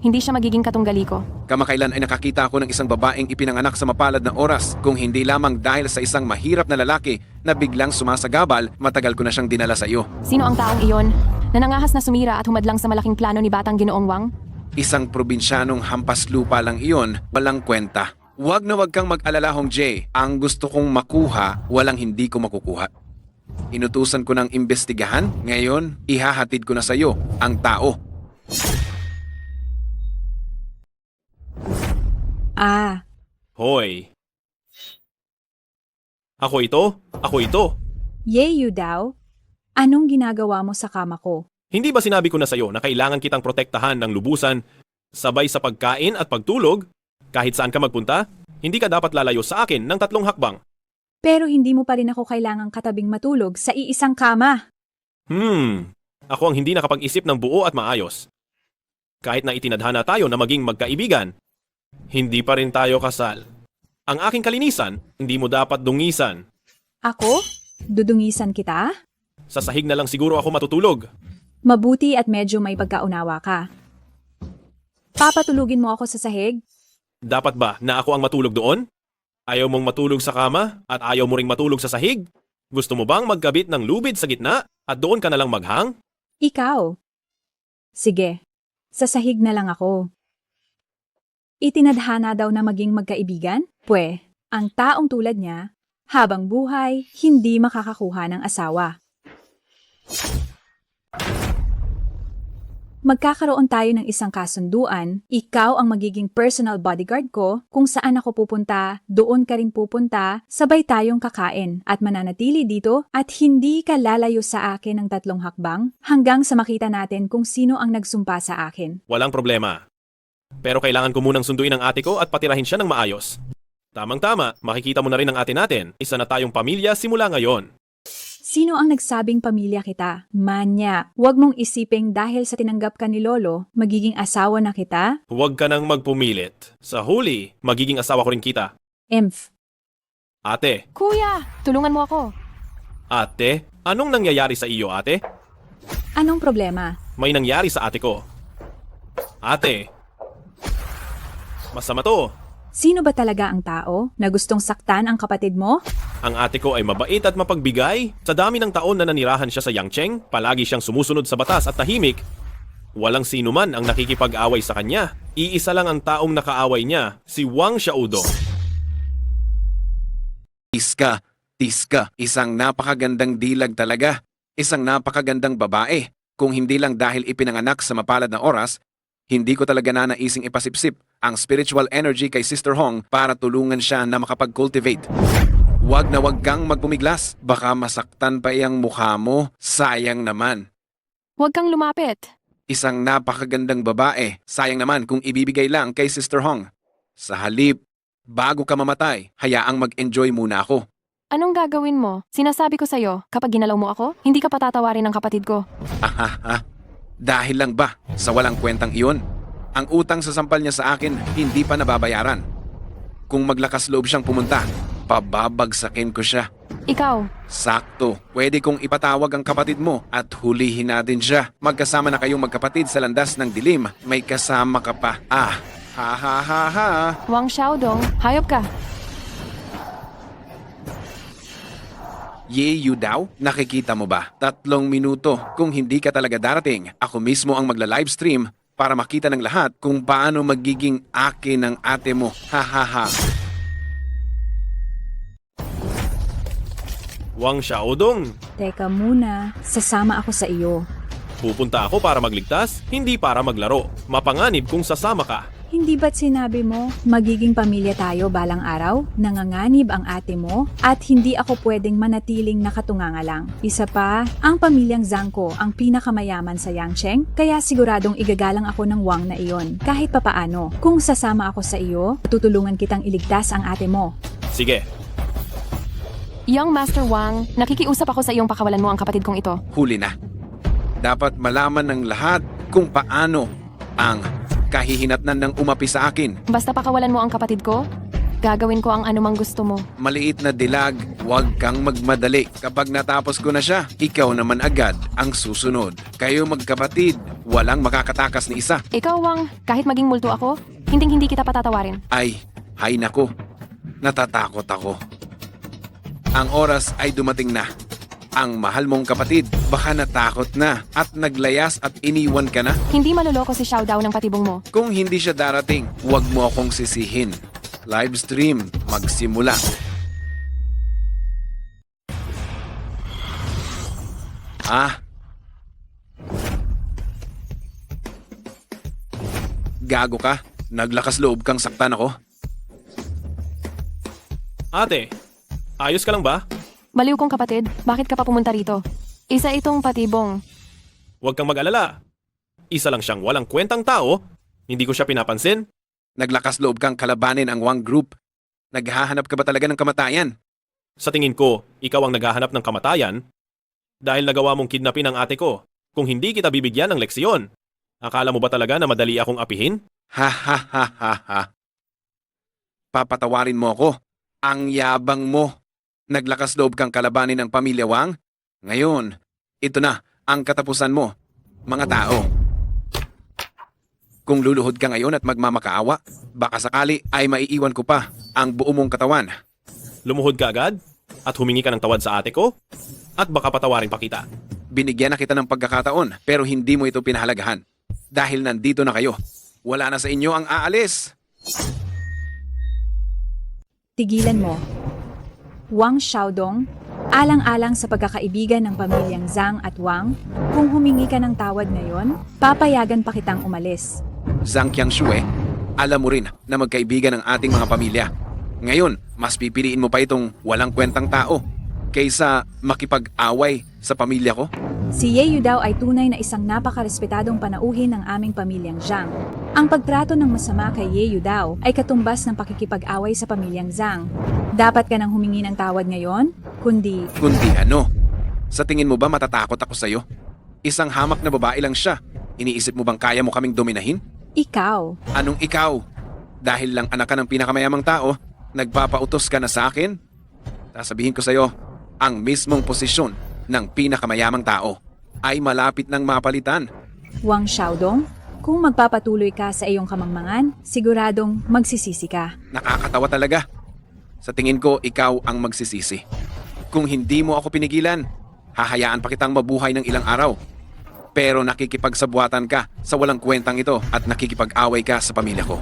hindi siya magiging katunggali ko. Kamakailan ay nakakita ako ng isang babaeng ipinanganak sa mapalad na oras, kung hindi lamang dahil sa isang mahirap na lalaki na biglang sumasagabal, matagal ko na siyang dinala sa iyo. Sino ang taong iyon na nangahas na sumira at humadlang sa malaking plano ni Batang Ginoong Wang? Isang probinsyanong hampas lupa lang iyon, walang kwenta. Huwag na huwag kang mag-alala, Hong Jie. Ang gusto kong makuha, walang hindi ko makukuha. Inutusan ko ng imbestigahan, ngayon ihahatid ko na sa iyo ang tao. Ah, Hoy. Ako ito? Ako ito. Ye daw? Anong ginagawa mo sa kama ko? Hindi ba sinabi ko na sa'yo na kailangan kitang protektahan ng lubusan, sabay sa pagkain at pagtulog? Kahit saan ka magpunta, hindi ka dapat lalayo sa akin ng 3 hakbang. Pero hindi mo pa rin ako kailangang katabing matulog sa iisang kama. Ako ang hindi nakapag-isip ng buo at maayos. Kahit na itinadhana tayo na maging magkaibigan, hindi pa rin tayo kasal. Ang aking kalinisan, hindi mo dapat dungisan. Ako? Dudungisan kita? Sa sahig na lang siguro ako matutulog. Mabuti at medyo may pagkaunawa ka. Papatulugin mo ako sa sahig? Dapat ba na ako ang matulog doon? Ayaw mong matulog sa kama at ayaw mo ring matulog sa sahig? Gusto mo bang magkabit ng lubid sa gitna at doon ka na lang maghang? Ikaw? Sige, sa sahig na lang ako. Itinadhana daw na maging magkaibigan? Ang taong tulad niya, habang buhay, hindi makakakuha ng asawa. Magkakaroon tayo ng isang kasunduan, ikaw ang magiging personal bodyguard ko, kung saan ako pupunta, doon ka rin pupunta, sabay tayong kakain at mananatili dito at hindi ka lalayo sa akin ng 3 hakbang hanggang sa makita natin kung sino ang nagsumpa sa akin. Walang problema. Pero kailangan ko munang sunduin ang ate ko at patirahin siya ng maayos. Tamang-tama, makikita mo na rin ang ate natin. Isa na tayong pamilya simula ngayon. Sino ang nagsabing pamilya kita? Manya, huwag mong isiping dahil sa tinanggap ka ni Lolo, magiging asawa na kita? Huwag ka nang magpumilit. Sa huli, magiging asawa ko rin kita. Emph. Ate, Kuya, tulungan mo ako. ate, anong nangyayari sa iyo, ate? Anong problema? May nangyari sa ate ko. Ate, masama to. Sino ba talaga ang tao na gustong saktan ang kapatid mo? Ang ate ko ay mabait at mapagbigay. Sa dami ng taon na nanirahan siya sa Yangcheng, palagi siyang sumusunod sa batas at tahimik. Walang sino man ang nakikipag-away sa kanya. Iisa lang ang taong nakaaway niya, si Wang Xiaodong. Tiska, isang napakagandang dilag talaga. Isang napakagandang babae. Kung hindi lang dahil ipinanganak sa mapalad na oras, hindi ko talaga nanaising ipasipsip ang spiritual energy kay Sister Hong para tulungan siya na makapag-cultivate. Huwag na huwag kang magpumiglas. Baka masaktan pa iyang mukha mo. Sayang naman. Huwag kang lumapit. Isang napakagandang babae. Sayang naman kung ibibigay lang kay Sister Hong. Sa halip, bago ka mamatay, hayaang mag-enjoy muna ako. Anong gagawin mo? Sinasabi ko sa'yo, kapag ginalaw mo ako, hindi ka patatawarin ng kapatid ko. Dahil lang ba sa walang kwentang iyon? Ang utang sa sampal niya sa akin hindi pa nababayaran. Kung maglakas loob siyang pumunta, pababagsakin ko siya. Ikaw, Sakto, pwede kong ipatawag ang kapatid mo at hulihin natin siya. Magkasama na kayong magkapatid sa landas ng dilim. May kasama ka pa. Wang Xiaodong, hayop ka. Ye daw? Nakikita mo ba? 3 minuto. Kung hindi ka talaga darating, ako mismo ang magla-livestream para makita ng lahat kung paano magiging akin ang ate mo. Wang Xiaodong, Teka muna, sasama ako sa iyo. pupunta ako para magligtas, hindi para maglaro. Mapanganib kung sasama ka. Hindi ba't sinabi mo, magiging pamilya tayo balang araw? Nanganganib ang ate mo at hindi ako pwedeng manatiling nakatunganga lang. Isa pa, ang pamilyang Zhang ko ang pinakamayaman sa Yangcheng, kaya siguradong igagalang ako ng Wang na iyon. Kahit papaano, kung sasama ako sa iyo, tutulungan kitang iligtas ang ate mo. Sige, Young Master Wang, nakikiusap ako sa iyong pakawalan mo ang kapatid kong ito. Huli na. Dapat malaman ng lahat kung paano ang kahihinatnan ng umapi sa akin. Basta pakawalan mo ang kapatid ko, gagawin ko ang anumang gusto mo. Maliit na dilag, huwag kang magmadali. Kapag natapos ko na siya, ikaw naman agad ang susunod. Kayo magkapatid, walang makakatakas ni isa. Ikaw, Wang, kahit maging multo ako, hindi kita patatawarin. Ay nako, natatakot ako. Ang oras ay dumating na. Ang mahal mong kapatid baka natakot na at naglayas at iniwan ka na. Hindi maluloko si Xiao Dao ng patibong mo. Kung hindi siya darating, huwag mo akong sisihin. Live stream, magsimula. Gago ka? Naglakas loob kang saktan ako? Ate, ayos ka lang ba? Baliw kong kapatid, bakit ka pa pumunta rito? Isa itong patibong. Huwag kang mag-alala. Isa lang siyang walang kwentang tao. Hindi ko siya pinapansin. Naglakas loob kang kalabanin ang Wang Group. Naghahanap ka ba talaga ng kamatayan? Sa tingin ko, ikaw ang naghahanap ng kamatayan dahil nagawa mong kidnapin ang ate ko. Kung hindi kita bibigyan ng leksyon, akala mo ba talaga na madali akong apihin? Ha ha ha ha ha. Papatawarin mo ako. Ang yabang mo. Naglakas loob kang kalabanin ang pamilya Wang. Ngayon, ito na ang katapusan mo, mga tao. Kung luluhod ka ngayon at magmamakaawa, baka sakali ay maiiwan ko pa ang buo mong katawan. Lumuhod ka agad at humingi ka ng tawad sa ate ko at baka patawarin pa kita. Binigyan na kita ng pagkakataon pero hindi mo ito pinahalagahan. Dahil nandito na kayo, wala na sa inyo ang aalis. Tigilan mo. Wang Xiaodong, alang-alang sa pagkakaibigan ng pamilyang Zhang at Wang, kung humingi ka ng tawad ngayon, papayagan pa kitang umalis. Zhang Qiangshue, alam mo rin na magkaibigan ang ating mga pamilya. Ngayon, mas pipiliin mo pa itong walang kwentang tao kaysa makipag-away sa pamilya ko? Si Ye Yu daw ay tunay na isang napakarespetadong panauhin ng aming pamilyang Zhang. Ang pagtrato ng masama kay Ye Yu daw ay katumbas ng pakikipag-away sa pamilyang Zhang. Dapat ka nang humingi ng tawad ngayon, kundi ano? Sa tingin mo ba matatakot ako sa'yo? Isang hamak na babae lang siya. Iniisip mo bang kaya mo kaming dominahin? ikaw. Anong ikaw? Dahil lang anak ka ng pinakamayamang tao, nagpapautos ka na sa akin? Sasabihin ko sa'yo, ang mismong posisyon ng pinakamayamang tao ay malapit ng mapalitan. Wang Xiaodong, kung magpapatuloy ka sa iyong kamangmangan, siguradong magsisisi ka. Nakakatawa talaga. Sa tingin ko, ikaw ang magsisisi. Kung hindi mo ako pinigilan, hahayaan pa kitang mabuhay ng ilang araw. Pero nakikipagsabuatan ka sa walang kwentang ito at nakikipag-away ka sa pamilya ko.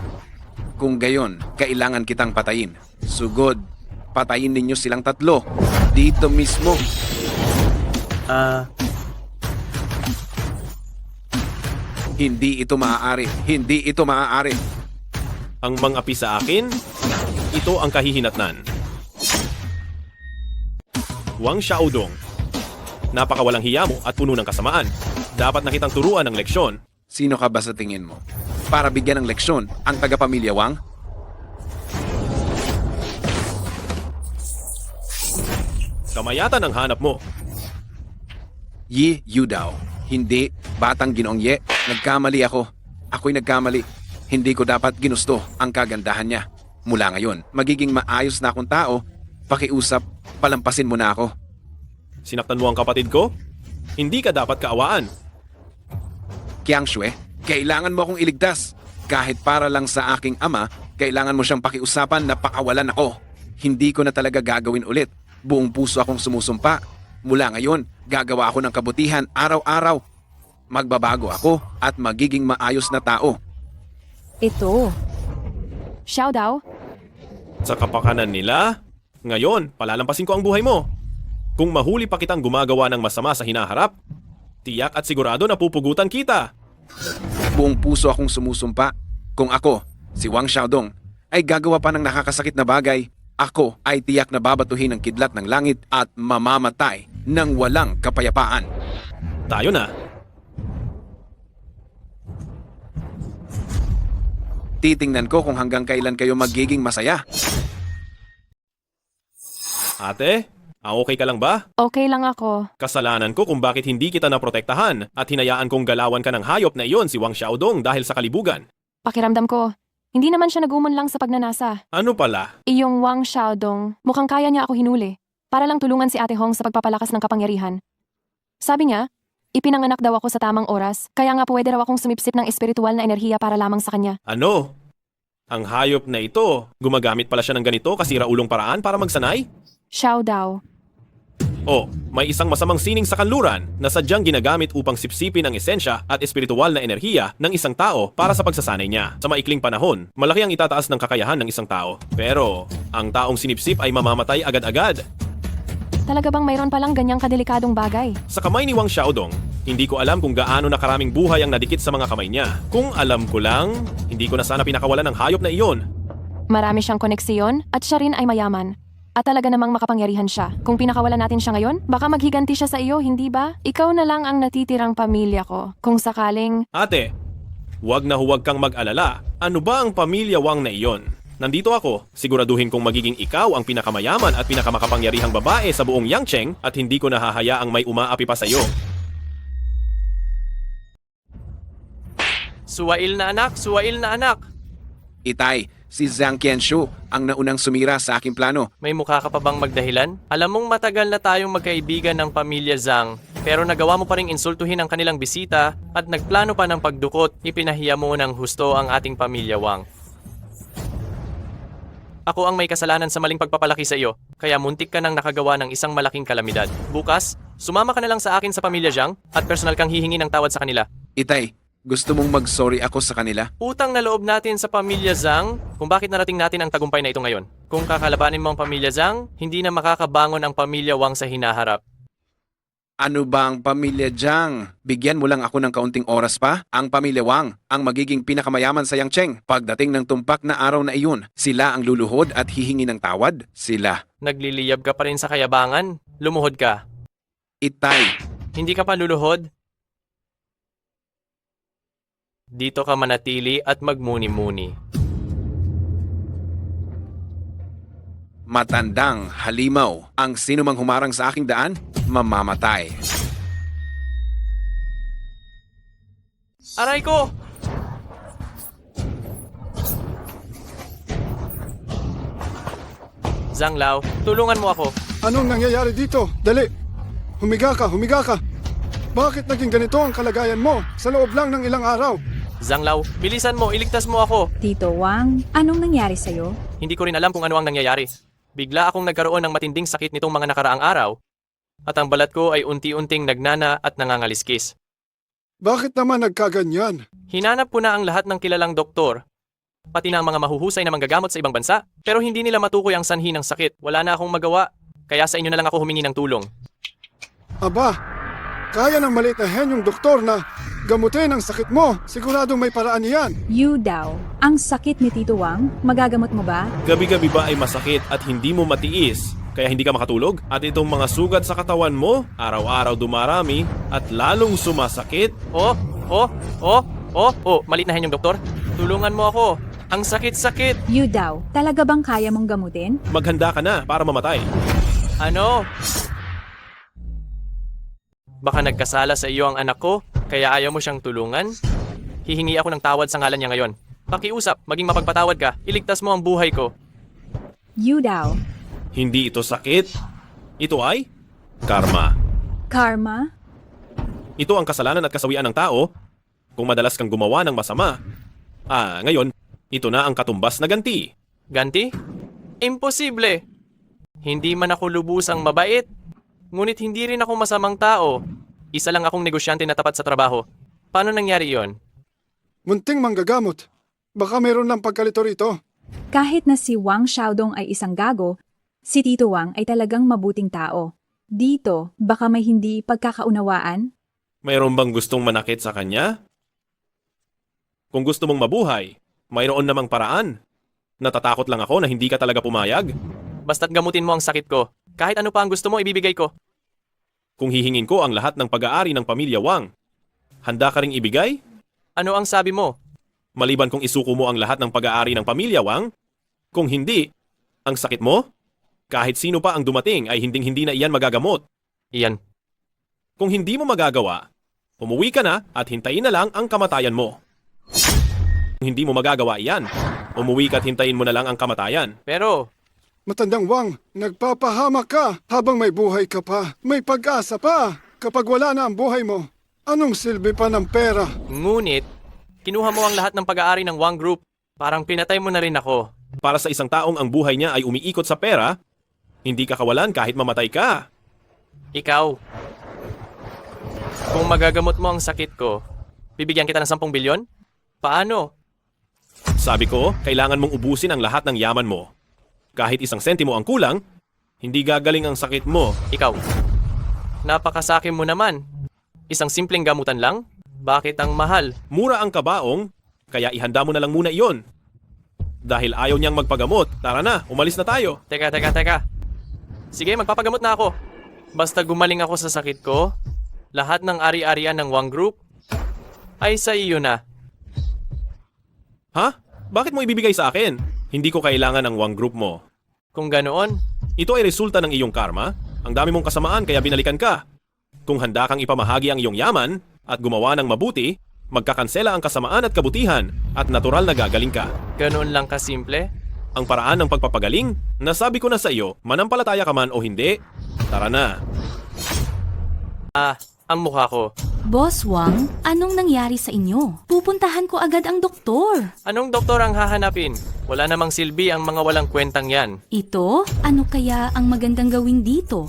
Kung gayon, kailangan kitang patayin. Sugod, patayin ninyo silang tatlo. Dito mismo. Hindi ito maaari. Hindi ito maaari. Ang mang-api sa akin, ito ang kahihinatnan. Wang Xiaodong, napakawalang hiya mo at puno ng kasamaan. Dapat na kitang turuan ng leksyon. Sino ka ba sa tingin mo? Para bigyan ng leksyon ang taga-pamilya Wang? Kamayatan ang hanap mo. Yi Yu daw. Hindi, batang Ginoong Ye. Nagkamali ako. Ako'y nagkamali. Hindi ko dapat ginusto ang kagandahan niya. Mula ngayon, magiging maayos na akong tao. Pakiusap, palampasin mo na ako. Sinaktan mo ang kapatid ko? Hindi ka dapat kaawaan. Qiangshue, kailangan mo akong iligtas. Kahit para lang sa aking ama, kailangan mo siyang pakiusapan na pakawalan ako. Hindi ko na talaga gagawin ulit. Buong puso akong sumusumpa. Mula ngayon, gagawa ako ng kabutihan araw-araw. Magbabago ako at magiging maayos na tao. Ito. Xiao Dao, Sa kapakanan nila, ngayon, palalampasin ko ang buhay mo. Kung mahuli pa kitang gumagawa ng masama sa hinaharap, tiyak at sigurado na pupugutan kita. Buong puso akong sumusumpa. Kung ako, si Wang Xiaodong, ay gagawa pa ng nakakasakit na bagay, ako ay tiyak na babatuhin ng kidlat ng langit at mamamatay ng walang kapayapaan. Tayo na. Titingnan ko kung hanggang kailan kayo magiging masaya. Ate, okay ka lang ba? okay lang ako. Kasalanan ko kung bakit hindi kita naprotektahan at hinayaan kong galawan ka ng hayop na iyon si Wang Xiaodong dahil sa kalibugan. Pakiramdam ko, hindi naman siya nagumon lang sa pagnanasa. Ano pala? Iyong Wang Xiaodong, mukhang kaya niya ako hinuli para lang tulungan si Ate Hong sa pagpapalakas ng kapangyarihan. Sabi niya, ipinanganak daw ako sa tamang oras, kaya nga pwede raw akong sumipsip ng espiritual na enerhiya para lamang sa kanya. Ano? Ang hayop na ito, gumagamit pala siya ng ganito kasi raulong paraan para magsanay? Xiao Dao. O, may isang masamang sining sa kanluran na sadyang ginagamit upang sipsipin ang esensya at espiritual na enerhiya ng isang tao para sa pagsasanay niya. Sa maikling panahon, malaki ang itataas ng kakayahan ng isang tao. Pero, ang taong sinipsip ay mamamatay agad-agad. Talaga bang mayroon palang ganyang kadelikadong bagay? Sa kamay ni Wang Xiaodong, hindi ko alam kung gaano na karaming buhay ang nadikit sa mga kamay niya. Kung alam ko lang, hindi ko na sana pinakawalan ng hayop na iyon. Marami siyang koneksyon at siya rin ay mayaman. At talaga namang makapangyarihan siya. Kung pinakawalan natin siya ngayon, baka maghiganti siya sa iyo, hindi ba? Ikaw na lang ang natitirang pamilya ko. Kung sakaling... Ate, huwag na huwag kang mag-alala. Ano ba ang pamilya Wang na iyon? Nandito ako, siguraduhin kong magiging ikaw ang pinakamayaman at pinakamakapangyarihang babae sa buong Yangcheng at hindi ko nahahayaang may umaapi pa sa iyo. Suwail na anak, suwail na anak. Itay, si Zhang Qianshu ang naunang sumira sa aking plano. May mukha ka pa bang magdahilan? Alam mong matagal na tayong magkaibigan ng pamilya Zhang, pero nagawa mo pa ring insultuhin ang kanilang bisita at nagplano pa ng pagdukot, ipinahiya mo ng husto ang ating pamilya Wang. Ako ang may kasalanan sa maling pagpapalaki sa iyo, kaya muntik ka nang nakagawa ng isang malaking kalamidad. Bukas, sumama ka na lang sa akin sa pamilya Zhang at personal kang hihingi ng tawad sa kanila. Itay, gusto mong mag-sorry ako sa kanila? Utang na loob natin sa pamilya Zhang kung bakit narating natin ang tagumpay na ito ngayon. Kung kakalabanin mo ang pamilya Zhang, hindi na makakabangon ang pamilya Wang sa hinaharap. Ano ba ang pamilya Zhang? Bigyan mo lang ako ng kaunting oras pa. Ang pamilya Wang ang magiging pinakamayaman sa Yangcheng. Pagdating ng tumpak na araw na iyon, sila ang luluhod at hihingi ng tawad. Sila. Nagliliyab ka pa rin sa kayabangan? Lumuhod ka. Itay, Hindi ka pa luluhod? Dito ka manatili at magmuni-muni. matandang halimaw. Ang sinumang humarang sa aking daan, mamamatay. Aray ko! Zhang Lao, tulungan mo ako. Anong nangyayari dito? Dali! Humiga ka, humiga ka! Bakit naging ganito ang kalagayan mo sa loob lang ng ilang araw? Zhang Lao, bilisan mo, iligtas mo ako. Tito Wang, anong nangyari sa'yo? Hindi ko rin alam kung ano ang nangyayari. Bigla akong nagkaroon ng matinding sakit nitong mga nakaraang araw at ang balat ko ay unti-unting nagnana at nangangaliskis. Bakit naman nagkaganyan? Hinanap ko na ang lahat ng kilalang doktor, pati na ang mga mahuhusay na manggagamot sa ibang bansa, pero hindi nila matukoy ang sanhi ng sakit. Wala na akong magawa, kaya sa inyo na lang ako humingi ng tulong. Aba, kaya ng maliit na henyong doktor na gamutin ang sakit mo. Siguradong may paraan yan. You daw, ang sakit ni Tito Wang, magagamot mo ba? Gabi-gabi ba ay masakit at hindi mo matiis, kaya hindi ka makatulog? At itong mga sugat sa katawan mo, araw-araw dumarami at lalong sumasakit? Malit na henyong doktor. Tulungan mo ako. Ang sakit-sakit. You daw, talaga bang kaya mong gamutin? Maghanda ka na para mamatay. Ano? Baka nagkasala sa iyo ang anak ko, kaya ayaw mo siyang tulungan? Hihingi ako ng tawad sa ngalan niya ngayon. Pakiusap, maging mapagpatawad ka. Iligtas mo ang buhay ko. You daw. Hindi ito sakit. Ito ay karma. Karma? Ito ang kasalanan at kasawian ng tao kung madalas kang gumawa ng masama. Ngayon, ito na ang katumbas na ganti. Ganti? Imposible! Hindi man ako lubusang mabait, ngunit hindi rin ako masamang tao. Isa lang akong negosyante na tapat sa trabaho. Paano nangyari yon? Munting manggagamot. Baka mayroon lang pagkalito rito. Kahit na si Wang Xiaodong ay isang gago, si Tito Wang ay talagang mabuting tao. Dito, baka may hindi pagkakaunawaan? Mayroon bang gustong manakit sa kanya? Kung gusto mong mabuhay, mayroon namang paraan. Natatakot lang ako na hindi ka talaga pumayag. Basta't gamutin mo ang sakit ko. Kahit ano pa ang gusto mo, ibibigay ko. Kung hihingin ko ang lahat ng pag-aari ng pamilya Wang, handa ka ring ibigay? Ano ang sabi mo? Maliban kung isuko mo ang lahat ng pag-aari ng pamilya Wang? Kung hindi, ang sakit mo? Kahit sino pa ang dumating ay hinding-hindi na iyan magagamot. Iyan. Kung hindi mo magagawa, umuwi ka na at hintayin na lang ang kamatayan mo. Kung hindi mo magagawa iyan, umuwi ka at hintayin mo na lang ang kamatayan. Pero... Matandang Wang, nagpapahamak ka habang may buhay ka pa. May pag-asa pa. Kapag wala na ang buhay mo, anong silbi pa ng pera? Ngunit, kinuha mo ang lahat ng pag-aari ng Wang Group. Parang pinatay mo na rin ako. Para sa isang taong ang buhay niya ay umiikot sa pera, Hindi ka kawalan kahit mamatay ka. Ikaw. Kung magagamot mo ang sakit ko, bibigyan kita ng 10 bilyon? Paano? Sabi ko, kailangan mong ubusin ang lahat ng yaman mo. Kahit 1 sentimo ang kulang, hindi gagaling ang sakit mo. Ikaw. Napakasakim mo naman. Isang simpleng gamutan lang? Bakit ang mahal? Mura ang kabaong, kaya ihanda mo na lang muna iyon. Dahil ayaw niyang magpagamot, tara na, umalis na tayo. Teka. Sige, magpapagamot na ako. Basta gumaling ako sa sakit ko, lahat ng ari-arian ng Wang Group ay sa iyo na. Ha? Bakit mo ibibigay sa akin? Hindi ko kailangan ng Wang Group mo. Kung ganoon, ito ay resulta ng iyong karma. Ang dami mong kasamaan kaya binalikan ka. Kung handa kang ipamahagi ang iyong yaman at gumawa ng mabuti, magkakansela ang kasamaan at kabutihan at natural na gagaling ka. Ganoon lang kasimple? Ang paraan ng pagpapagaling, nasabi ko na sa iyo, manampalataya ka man o hindi, tara na. Ang mukha ko. Boss Wang, anong nangyari sa inyo? Pupuntahan ko agad ang doktor. Anong doktor ang hahanapin? Wala namang silbi ang mga walang kwentang yan. Ito? Ano kaya ang magandang gawin dito?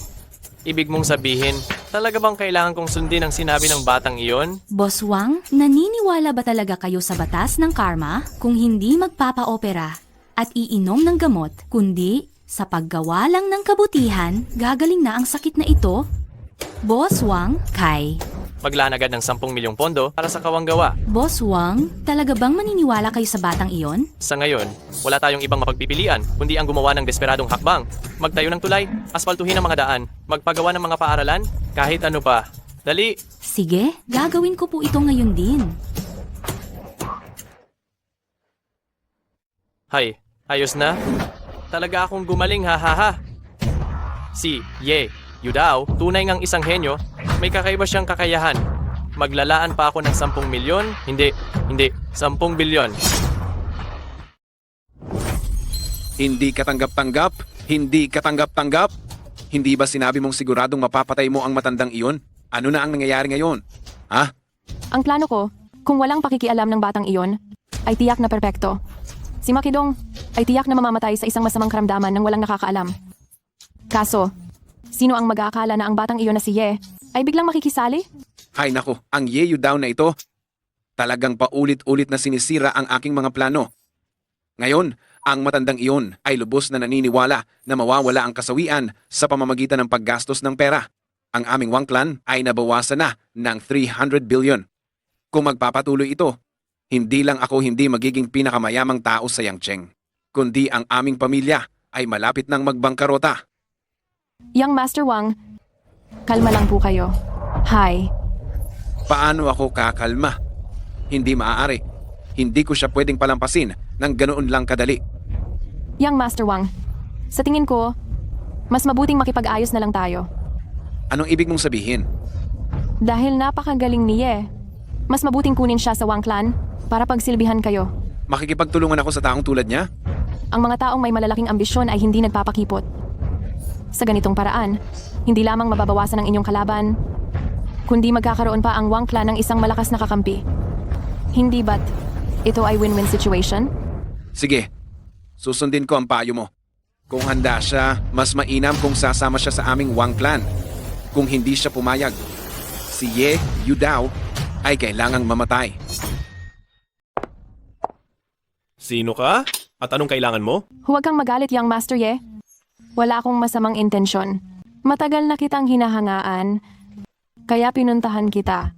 Ibig mong sabihin, talaga bang kailangan kong sundin ang sinabi ng batang iyon? Boss Wang, naniniwala ba talaga kayo sa batas ng karma kung hindi magpapa-opera at iinom ng gamot, kundi sa paggawa lang ng kabutihan, gagaling na ang sakit na ito? Boss Wang, Kai. Maglaan agad ng 10 milyong pondo para sa kawanggawa. Boss Wang, talaga bang maniniwala kayo sa batang iyon? Sa ngayon, wala tayong ibang mapagpipilian kundi ang gumawa ng desperadong hakbang. Magtayo ng tulay, asfaltuhin ang mga daan, magpagawa ng mga paaralan, kahit ano pa. Dali! Sige, gagawin ko po ito ngayon din. Hay, ayos na? Talaga akong gumaling, ha. Si Ye Yudao, tunay ngang isang henyo, may kakaiba siyang kakayahan. Maglalaan pa ako ng 10 milyon? Hindi, 10 bilyon. Hindi katanggap-tanggap? Hindi katanggap-tanggap? Hindi ba sinabi mong siguradong mapapatay mo ang matandang iyon? Ano na ang nangyayari ngayon? Ha? Ang plano ko, kung walang pakikialam ng batang iyon, ay tiyak na perpekto. Si Makidong ay tiyak na mamamatay sa isang masamang karamdaman ng walang nakakaalam. Kaso, sino ang mag-aakala na ang batang iyon na si Ye ay biglang makikisali? Hay nako, ang yeyu daw na ito. Talagang paulit-ulit na sinisira ang aking mga plano. Ngayon, ang matandang iyon ay lubos na naniniwala na mawawala ang kasawian sa pamamagitan ng paggastos ng pera. Ang aming Wang Clan ay nabawasan na ng 300 billion. Kung magpapatuloy ito, hindi lang ako hindi magiging pinakamayamang tao sa Yangcheng, kundi ang aming pamilya ay malapit ng magbangkarota. Young Master Wang, kalma lang po kayo. Hi. Paano ako kakalma? Hindi maaari. Hindi ko siya pwedeng palampasin ng ganoon lang kadali. Young Master Wang, sa tingin ko, mas mabuting makipag-ayos na lang tayo. Anong ibig mong sabihin? Dahil napakagaling ni Ye, mas mabuting kunin siya sa Wang Clan para pagsilbihan kayo. Makikipagtulungan ako sa taong tulad niya? Ang mga taong may malalaking ambisyon ay hindi nagpapakipot. Sa ganitong paraan, hindi lamang mababawasan ang inyong kalaban, kundi magkakaroon pa ang Wang Clan ng isang malakas na kakampi. Hindi ba't ito ay win-win situation? Sige, susundin ko ang payo mo. Kung handa siya, mas mainam kung sasama siya sa aming Wang Clan. Kung hindi siya pumayag, si Ye Yudao ay kailangang mamatay. Sino ka? At anong kailangan mo? Huwag kang magalit, Young Master Ye. Wala akong masamang intensyon. Matagal na kitang hinahangaan, kaya pinuntahan kita.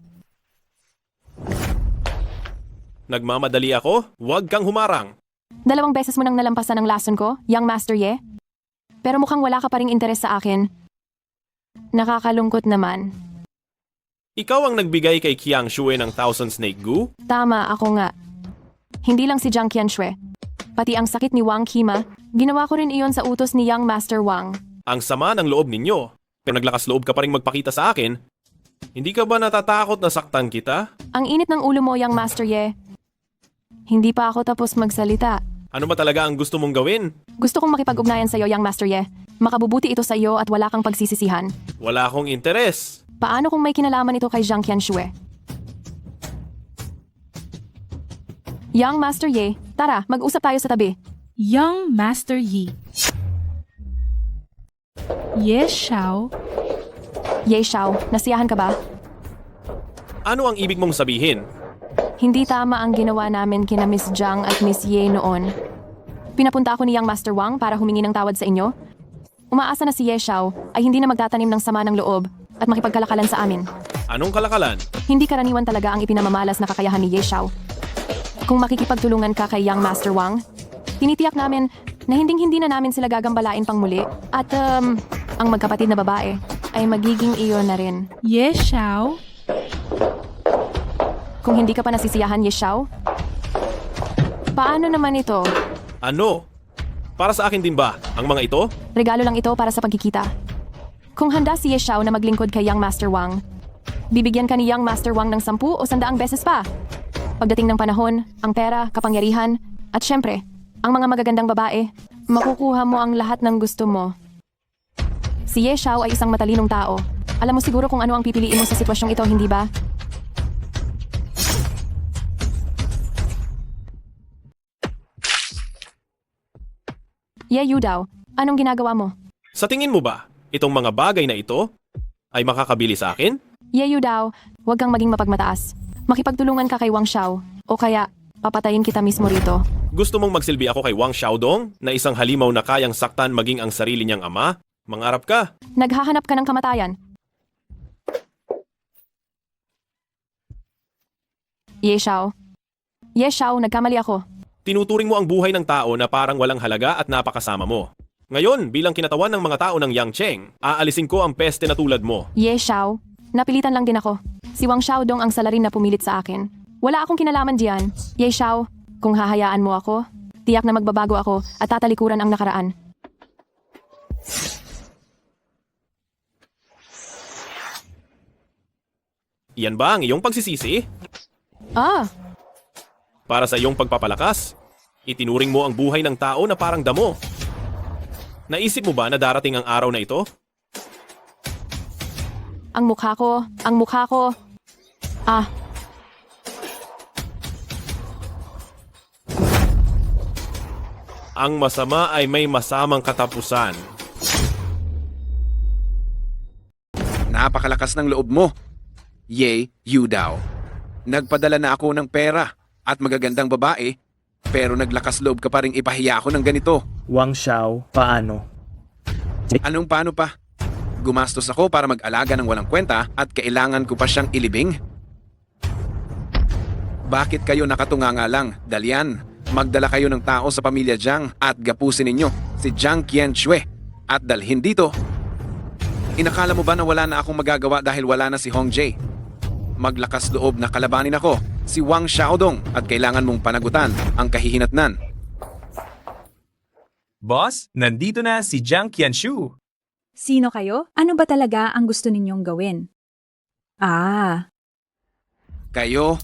Nagmamadali ako? Huwag kang humarang. 2 beses mo nang nalampasan ang lason ko, Young Master Ye. Pero mukhang wala ka pa ring interes sa akin. Nakakalungkot naman. Ikaw ang nagbigay kay Qiang Shui ng 1,000 snake goo? Tama, ako nga. Hindi lang si Jiang Qianshui. Pati ang sakit ni Wang Qima, ginawa ko rin iyon sa utos ni Young Master Wang. Ang sama ng loob ninyo. Pero naglakas loob ka pa rin magpakita sa akin. Hindi ka ba natatakot na saktan kita? Ang init ng ulo mo, Young Master Ye. Hindi pa ako tapos magsalita. Ano ba talaga ang gusto mong gawin? Gusto kong makipag-ugnayan sa iyo, Young Master Ye. Makabubuti ito sa iyo at wala kang pagsisisihan. Wala akong interes. Paano kung may kinalaman ito kay Jiang Qianshui? Young Master Ye, tara, mag-usap tayo sa tabi. Young Master Yi, Yes, Xiao. Ye Xiao, nasiyahan ka ba? Ano ang ibig mong sabihin? Hindi tama ang ginawa namin kina Miss Jiang at Miss Ye noon. Pinapunta ako ni Yang Master Wang para humingi ng tawad sa inyo. Umaasa na si Ye Xiao ay hindi na magtatanim ng sama ng loob at makipagkalakalan sa amin. Anong kalakalan? Hindi karaniwan talaga ang ipinamamalas na kakayahan ni Ye Xiao. Kung makikipagtulungan ka kay Yang Master Wang, tinitiyak namin na hinding-hindi na namin sila gagambalain pang muli at ang magkapatid na babae ay magiging iyo na rin. Yes, Xiao. Kung hindi ka pa nasisiyahan, Ye Xiao, paano naman ito? Ano? Para sa akin din ba ang mga ito? Regalo lang ito para sa pagkikita. Kung handa si Ye Xiao na maglingkod kay Yang Master Wang, bibigyan ka ni Yang Master Wang ng 10 o 100 beses pa. Pagdating ng panahon, ang pera, kapangyarihan, at syempre, ang mga magagandang babae, makukuha mo ang lahat ng gusto mo. Si Ye Xiao ay isang matalinong tao. Alam mo siguro kung ano ang pipiliin mo sa sitwasyong ito, hindi ba? Ye Yudao, anong ginagawa mo? Sa tingin mo ba, itong mga bagay na ito ay makakabili sa akin? Ye Yudao, huwag kang maging mapagmataas. Makipagtulungan ka kay Wang Xiao, o kaya papatayin kita mismo rito. Gusto mong magsilbi ako kay Wang Xiaodong na isang halimaw na kayang saktan maging ang sarili niyang ama? Mangarap ka. Naghahanap ka ng kamatayan. Ye Xiao. Ye Xiao, nagkamali ako. Tinuturing mo ang buhay ng tao na parang walang halaga at napakasama mo. Ngayon, bilang kinatawan ng mga tao ng Yang Cheng, aalisin ko ang peste na tulad mo. Ye Xiao, napilitan lang din ako. Si Wang Xiaodong ang salarin na pumilit sa akin. Wala akong kinalaman diyan. Ye Xiao, kung hahayaan mo ako, tiyak na magbabago ako at tatalikuran ang nakaraan. Iyan ba ang iyong pagsisisi? Ah, Para sa iyong pagpapalakas, itinuring mo ang buhay ng tao na parang damo. Naisip mo ba na darating ang araw na ito? ang mukha ko. Ah, Ang masama ay may masamang katapusan. Napakalakas ng loob mo. Ye Yudao. Nagpadala na ako ng pera at magagandang babae, pero naglakas loob ka pa rin ipahiya ako ng ganito. Wang Xiao, paano? Anong paano pa? Gumastos ako para mag-alaga ng walang kwenta at kailangan ko pa siyang ilibing? Bakit kayo nakatunganga lang, Dalian? Magdala kayo ng tao sa pamilya Jiang at gapusin ninyo si Jiang Qianxue at dalhin dito. Inakala mo ba na wala na akong magagawa dahil wala na si Hong Jie? Maglakas loob na kalabanin ako, si Wang Xiaodong, at kailangan mong panagutan ang kahihinatnan. Boss, nandito na si Jiang Qianshu. Sino kayo? Ano ba talaga ang gusto ninyong gawin? Kayo?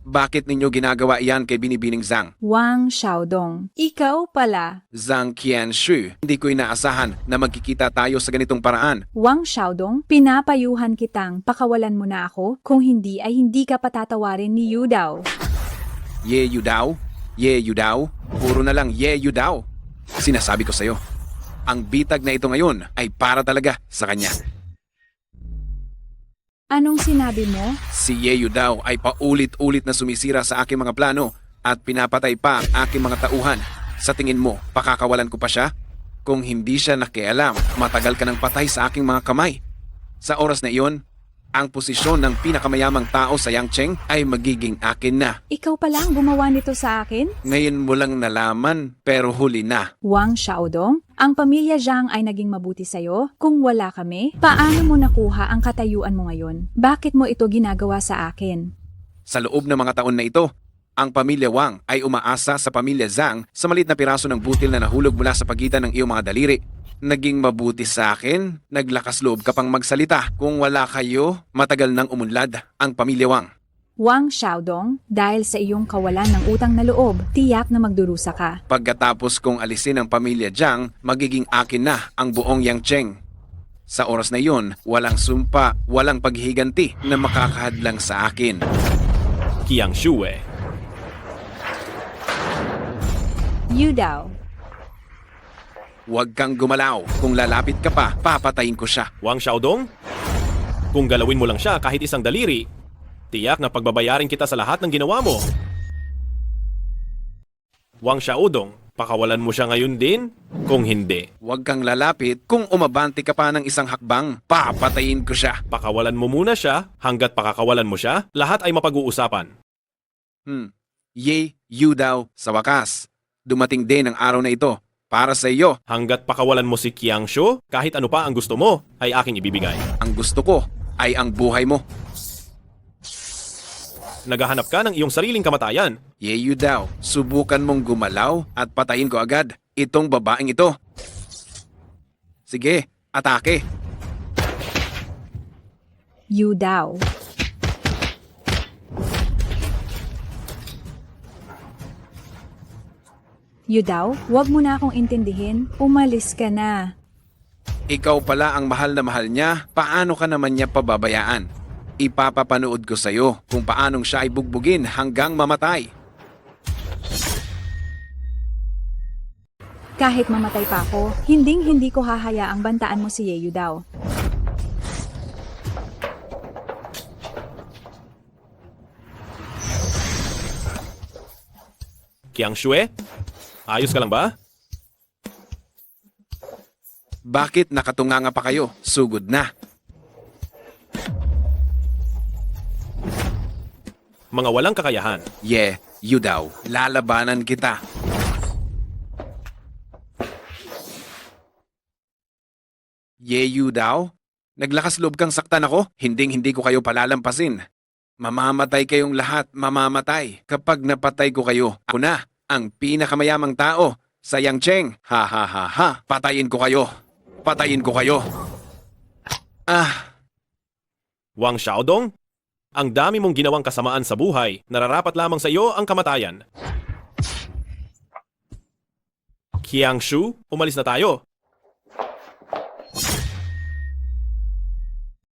Bakit ninyo ginagawa iyan kay Binibining Zhang? Wang Xiaodong. Ikaw pala. Zhang Qianshu, hindi ko inaasahan na magkikita tayo sa ganitong paraan. Wang Xiaodong, pinapayuhan kitang pakawalan mo na ako, kung hindi ay hindi ka patatawarin ni Yudao. Ye Yudao? Ye Yudao? Puro na lang Ye Yudao. Sinasabi ko sa'yo, ang bitag na ito ngayon ay para talaga sa kanya. Anong sinabi mo? Si Ye Yudao ay paulit-ulit na sumisira sa aking mga plano at pinapatay pa ang aking mga tauhan. Sa tingin mo, pakakawalan ko pa siya? Kung hindi siya nakialam, matagal ka ng patay sa aking mga kamay. Sa oras na iyon, ang posisyon ng pinakamayamang tao sa Yangcheng ay magiging akin na. Ikaw pa lang gumawa nito sa akin? Ngayon mo lang nalaman, pero huli na. Wang Xiaodong, ang pamilya Jiang ay naging mabuti sa'yo? Kung wala kami, paano mo nakuha ang katayuan mo ngayon? Bakit mo ito ginagawa sa akin? Sa loob ng mga taon na ito, ang pamilya Wang ay umaasa sa pamilya Zhang sa maliit na piraso ng butil na nahulog mula sa pagitan ng iyong mga daliri. Naging mabuti sa akin, naglakas loob ka pang magsalita. Kung wala kayo, matagal nang umunlad ang pamilya Wang. Wang Xiaodong, dahil sa iyong kawalan ng utang na loob, tiyak na magdurusa ka. Pagkatapos kong alisin ang pamilya Jiang, magiging akin na ang buong Yangcheng. Sa oras na iyon, walang sumpa, walang paghiganti na makakahadlang sa akin. Qianxue. Yudao. Huwag kang gumalaw. Kung lalapit ka pa, papatayin ko siya. Wang Xiaodong, kung galawin mo lang siya kahit isang daliri, tiyak na pagbabayarin kita sa lahat ng ginawa mo. Wang Xiaodong, pakawalan mo siya ngayon din? Kung hindi, Huwag kang lalapit. Kung umabante ka pa ng isang hakbang, papatayin ko siya. pakawalan mo muna siya hanggat pakakawalan mo siya, lahat ay mapag-uusapan. Ye, Yu daw, sa wakas. Dumating din ang araw na ito. Para sa iyo, Hanggat pakawalan mo si Qiangshu, kahit ano pa ang gusto mo, ay aking ibibigay. ang gusto ko ay ang buhay mo. Naghahanap ka ng iyong sariling kamatayan. Ye, Yu daw, subukan mong gumalaw at patayin ko agad itong babaeng ito. Sige, atake. You daw. You daw, wag mo na akong intindihin. Umalis ka na. Ikaw pala ang mahal na mahal niya, paano ka naman niya pababayaan? Ipapapanood ko sa'yo kung paanong siya ay bugbugin hanggang mamatay. Kahit mamatay pa ako, hindi ko hahayaang bantaan mo si Yeyu daw. Qiangshu, ayos ka lang ba? Bakit nakatunganga pa kayo? Sugod na. Mga walang kakayahan. Ye, Yu daw, lalabanan kita. Ye, Yu daw, naglakas loob kang saktan ako? Hindi ko kayo palalampasin. Mamamatay kayong lahat, mamamatay. Kapag napatay ko kayo, ako na, ang pinakamayamang tao sa Yangcheng. Ha ha ha ha, patayin ko kayo. Patayin ko kayo. Wang Xiaodong, ang dami mong ginawang kasamaan sa buhay, nararapat lamang sa iyo ang kamatayan. Qiangshu, umalis na tayo.